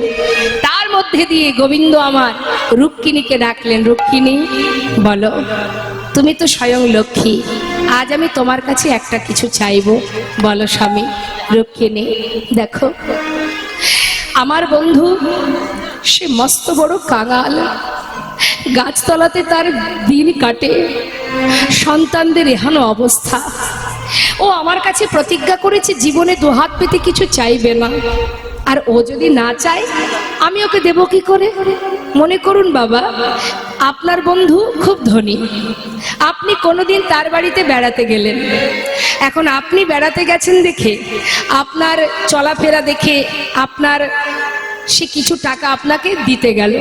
তার মধ্যে দিয়ে গোবিন্দ আমার রুক্মিণীকে ডাকলেন, রুক্মিণী বলো, তুমি তো স্বয়ং লক্ষ্মী, আজ আমি তোমার কাছে একটা কিছু চাইবো, বলো স্বামী। রুক্মিণী, দেখো আমার বন্ধু সে মস্ত বড় কাঙাল, গাছতলাতে তার দিন কাটে, সন্তানদের এহানো অবস্থা। ও আমার কাছে প্রতিজ্ঞা করেছে জীবনে দুহাত পেতে কিছু চাইবে না, আর ও যদি না চায় আমি ওকে দেব কি করে? মনে করুন বাবা, আপনার বন্ধু খুব ধনী, আপনি কোনোদিন তার বাড়িতে বেড়াতে গেলেন, এখন আপনি বেড়াতে গেছেন দেখে, আপনার চলাফেরা দেখে আপনার সে কিছু টাকা আপনাকে দিতে গেল,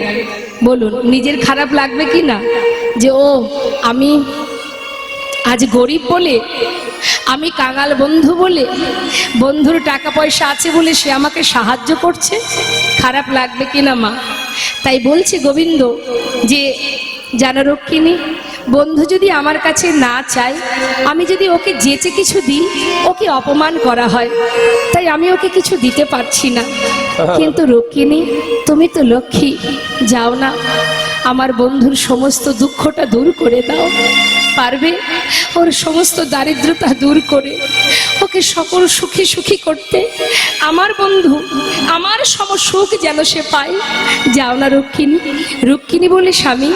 বলুন নিজের খারাপ লাগবে কি না? যে ও আমি আজ গরিব বলে, আমি কাঙাল বন্ধু বলে, বন্ধুর টাকা পয়সা আছে বলে সে আমাকে সাহায্য করছে, খারাপ লাগবে কি না মা? তাই বলছে গোবিন্দ যে জানো রুক্মিণী, বন্ধু যদি আমার কাছে না চায়, আমি যদি ওকে যেচে কিছু দিই ওকে অপমান করা হয়, তাই আমি ওকে কিছু দিতে পারছি না। কিন্তু রুক্মিণী তুমি তো লক্ষ্মী, যাও না আমার বন্ধুর সমস্ত দুঃখটা দূর করে দাও, পারবে ওর সমস্ত দারিদ্রতা দূর করে ওকে সকল সুখী সুখী করতে? আমার বন্ধু আমার সম সুখ যেন সে পায়, যাও না রুক্মিণী। রুক্মিণী বলে, স্বামী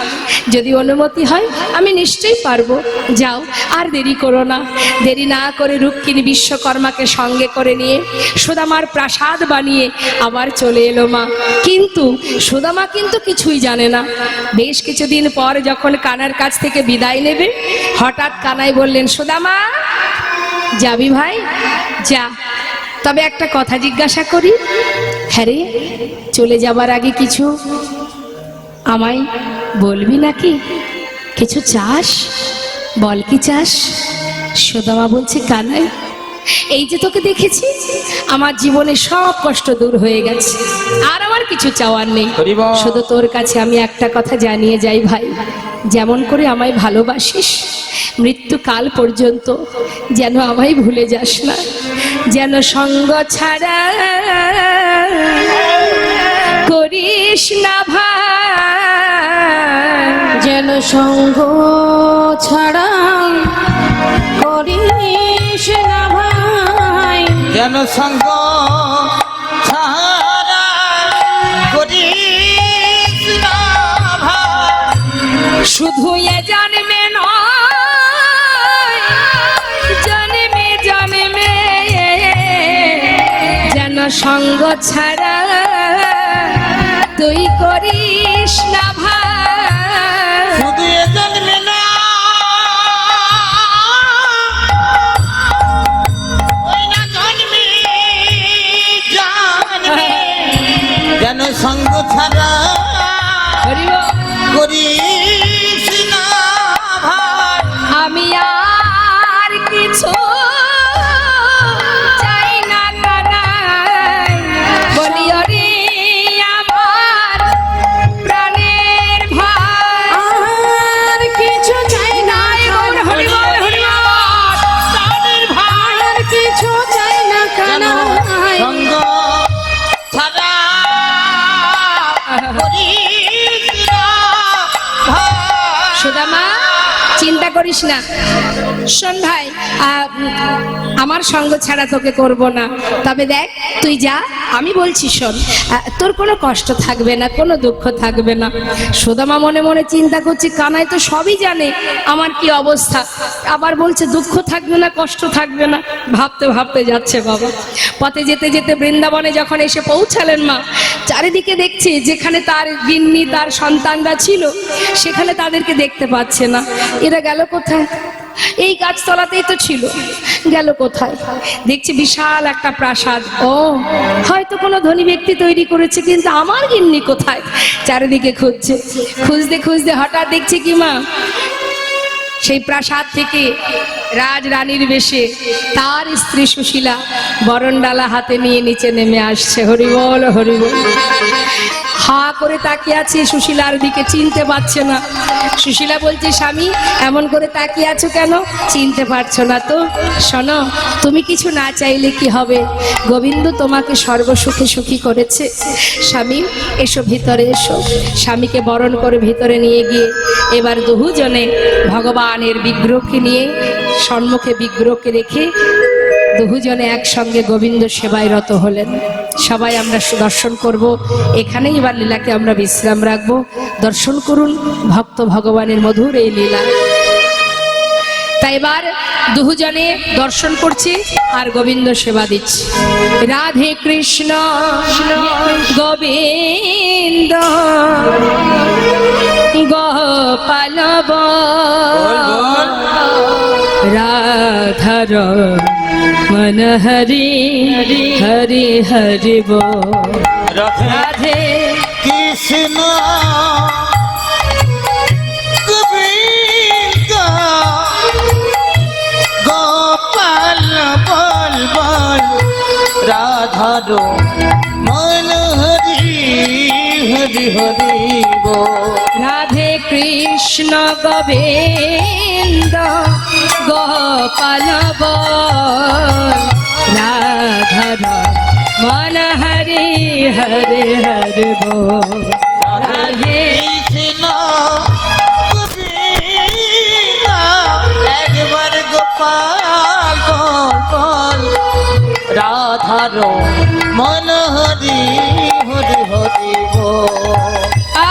যদি অনুমতি হয় আমি নিশ্চয়ই পারবো, যাও আর দেরি করো না। দেরি না করে রুক্মিণী বিশ্বকর্মাকে সঙ্গে করে নিয়ে সুদামার প্রাসাদ বানিয়ে আবার চলে এলো মা। কিন্তু সুদামা কিন্তু কিছুই জানে না। বেশ কিছুদিন পর যখন কানার কাছ থেকে বিদায় নেবে, হঠাৎ কানাই বললেন, সুদামা যাবি ভাই? যা, তবে একটা কথা জিজ্ঞাসা করি। হ্যাঁ রে, চলে যাবার আগে কিছু আমায় বলবি নাকি? কিছু চাস? বল কি চাস? সুদামা বলছে, কানাই এই যে তোকে দেখেছি, আমার জীবনে সব কষ্ট দূর হয়ে গেছে, আর আমার কিছু চাওয়ার নেই, শুধু তোর কাছে আমি একটা কথা জানিয়ে যাই ভাই, যেমন করে আমায় ভালোবাসিস মৃত্যুকাল পর্যন্ত যেন আমায় ভুলে যাস না, যেন সঙ্গ ছাড়া করিস না ভাই, যেন সঙ্গ ছাড়া করিস না ভাই, যেন সঙ্গ ছাড়া করিস না ভাই। শুধু এ জন্মে নয়, জন্মে জন্মে যেন সঙ্গ ছাড়া তুই করিস না ভাই। শুধু এ জন্মে না, ওই না জন্মে জন্মে যেন সঙ্গ ছাড়া হরি বল। করিস না ভাই। আমি আর কিছু চাই না কানাই, বলি ওরে আমার প্রাণের ভাই, আর কিছু চাই না হরি বল, হরি বল। প্রাণের ভাই, আর কিছু চাই না যেন কানাই, সঙ্গ ছাড়া করিস না ভাই। সুদামা চিন্তা করিস না, শোন ভাই, আমার সঙ্গ ছাড়া তোকে করব না, তবে দেখ তুই যা, আমি বলছি শোন, তোর কোনো কষ্ট থাকবে না, কোনো দুঃখ থাকবে না। সুদামা মনে মনে চিন্তা করছে, কানাই তো সবই জানে আমার কি অবস্থা, আবার বলছে দুঃখ থাকবে না, কষ্ট থাকবে না। ভাবতে ভাবতে যাচ্ছে বাবা। পথে যেতে যেতে বৃন্দাবনে যখন এসে পৌঁছালেন মা, চারিদিকে দেখছে যেখানে তার গিন্নি তার সন্তানরা ছিল সেখানে তাদেরকে দেখতে পাচ্ছে না। এরা গেল কোথায়? এই গাছতলাতেই তো ছিল, গেল কোথায়? দেখছি বিশাল একটা প্রাসাদ। ও হয়তো কোনো ধনী ব্যক্তি তৈরি করেছে, কিন্তু আমার গিন্নি কোথায়? চারিদিকে খুঁজছে, খুঁজতে খুঁজতে হঠাৎ দেখছে কি মা, সেই প্রাসাদ থেকে রাজরানীর বেশে তার স্ত্রী সুশীলা বরণডালা হাতে নিয়ে নিচে নেমে আসছে। হরিবল হরিবল। হা করে তাকিয়ে আছে সুশীলার দিকে, চিনতে পারছে না। সুশীলা বলছে, স্বামী এমন করে তাকিয়ে আছো কেন? চিনতে পারছো না তো? শোনো, তুমি কিছু না চাইলে কি হবে, গোবিন্দ তোমাকে সর্বসুখে সুখী করেছে। স্বামী এসো, ভিতরে এসো। স্বামীকে বরণ করে ভিতরে নিয়ে গিয়ে এবার দুজনে ভগবানের বিগ্রহকে নিয়ে, সম্মুখে বিগ্রহকে রেখে দুজনে একসঙ্গে গোবিন্দ সেবায় রত হলেন। সবাই আমরা দর্শন করব, এখানেই এবার লীলাকে আমরা বিশ্রাম রাখবো। দর্শন করুন ভক্ত ভগবানের মধুর এই লীলা। তাই এবার দুজনে দর্শন করছি আর গোবিন্দ সেবা দিচ্ছি। রাধে কৃষ্ণ গোবিন্দ গোপাল রাধার মন হরি হরি হরি বল। রাধে কৃষ্ণ গোবিন্দ গোপাল বল বল, রাধার মন হরি হরি হরি বল। রাধে কৃষ্ণ গোবিন্দ গোপাল বল, রাধার মন হরি হরি হরি বল। রাধে কৃষ্ণ গোবিন্দ একবার গোপাল বল বল, রাধার মন হরি হরি হরি বল।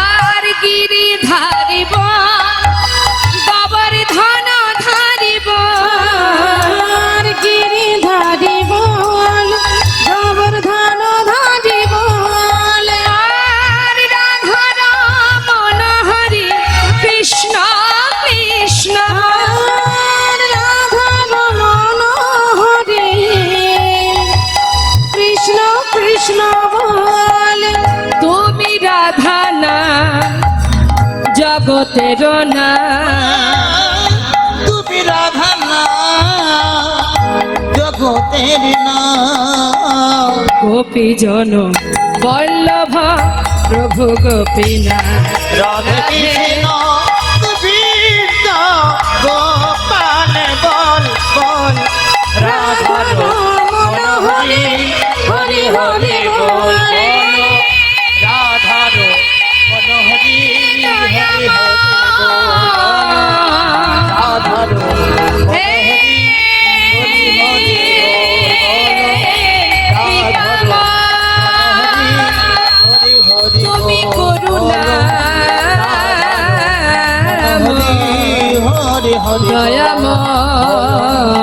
আর গিরি ধারিব গোবর্ধন ধারিব, আর গিরি ধারিব গোবর্ধন ধারিব, আর রাধার মন হরি কৃষ্ণ কৃষ্ণ, আর রাধার মন হরি কৃষ্ণ কৃষ্ণ বল। তুমি রাধা না জগতের না, তুমি রাধা না জগতের না, গোপী জন বল্লভ প্রভু গোপীনাথ। রাধে কৃষ্ণ গোবিন্দ গোপাল বল বল, রাধার মন হরি হরি হরি বল বল, রাধার মন হরি হরি হরি বল, রাধার মন হরি হরি হরি বল, রাধার হরি হরি তুমি বল, করুণা হরি হরি হরি দয়াময়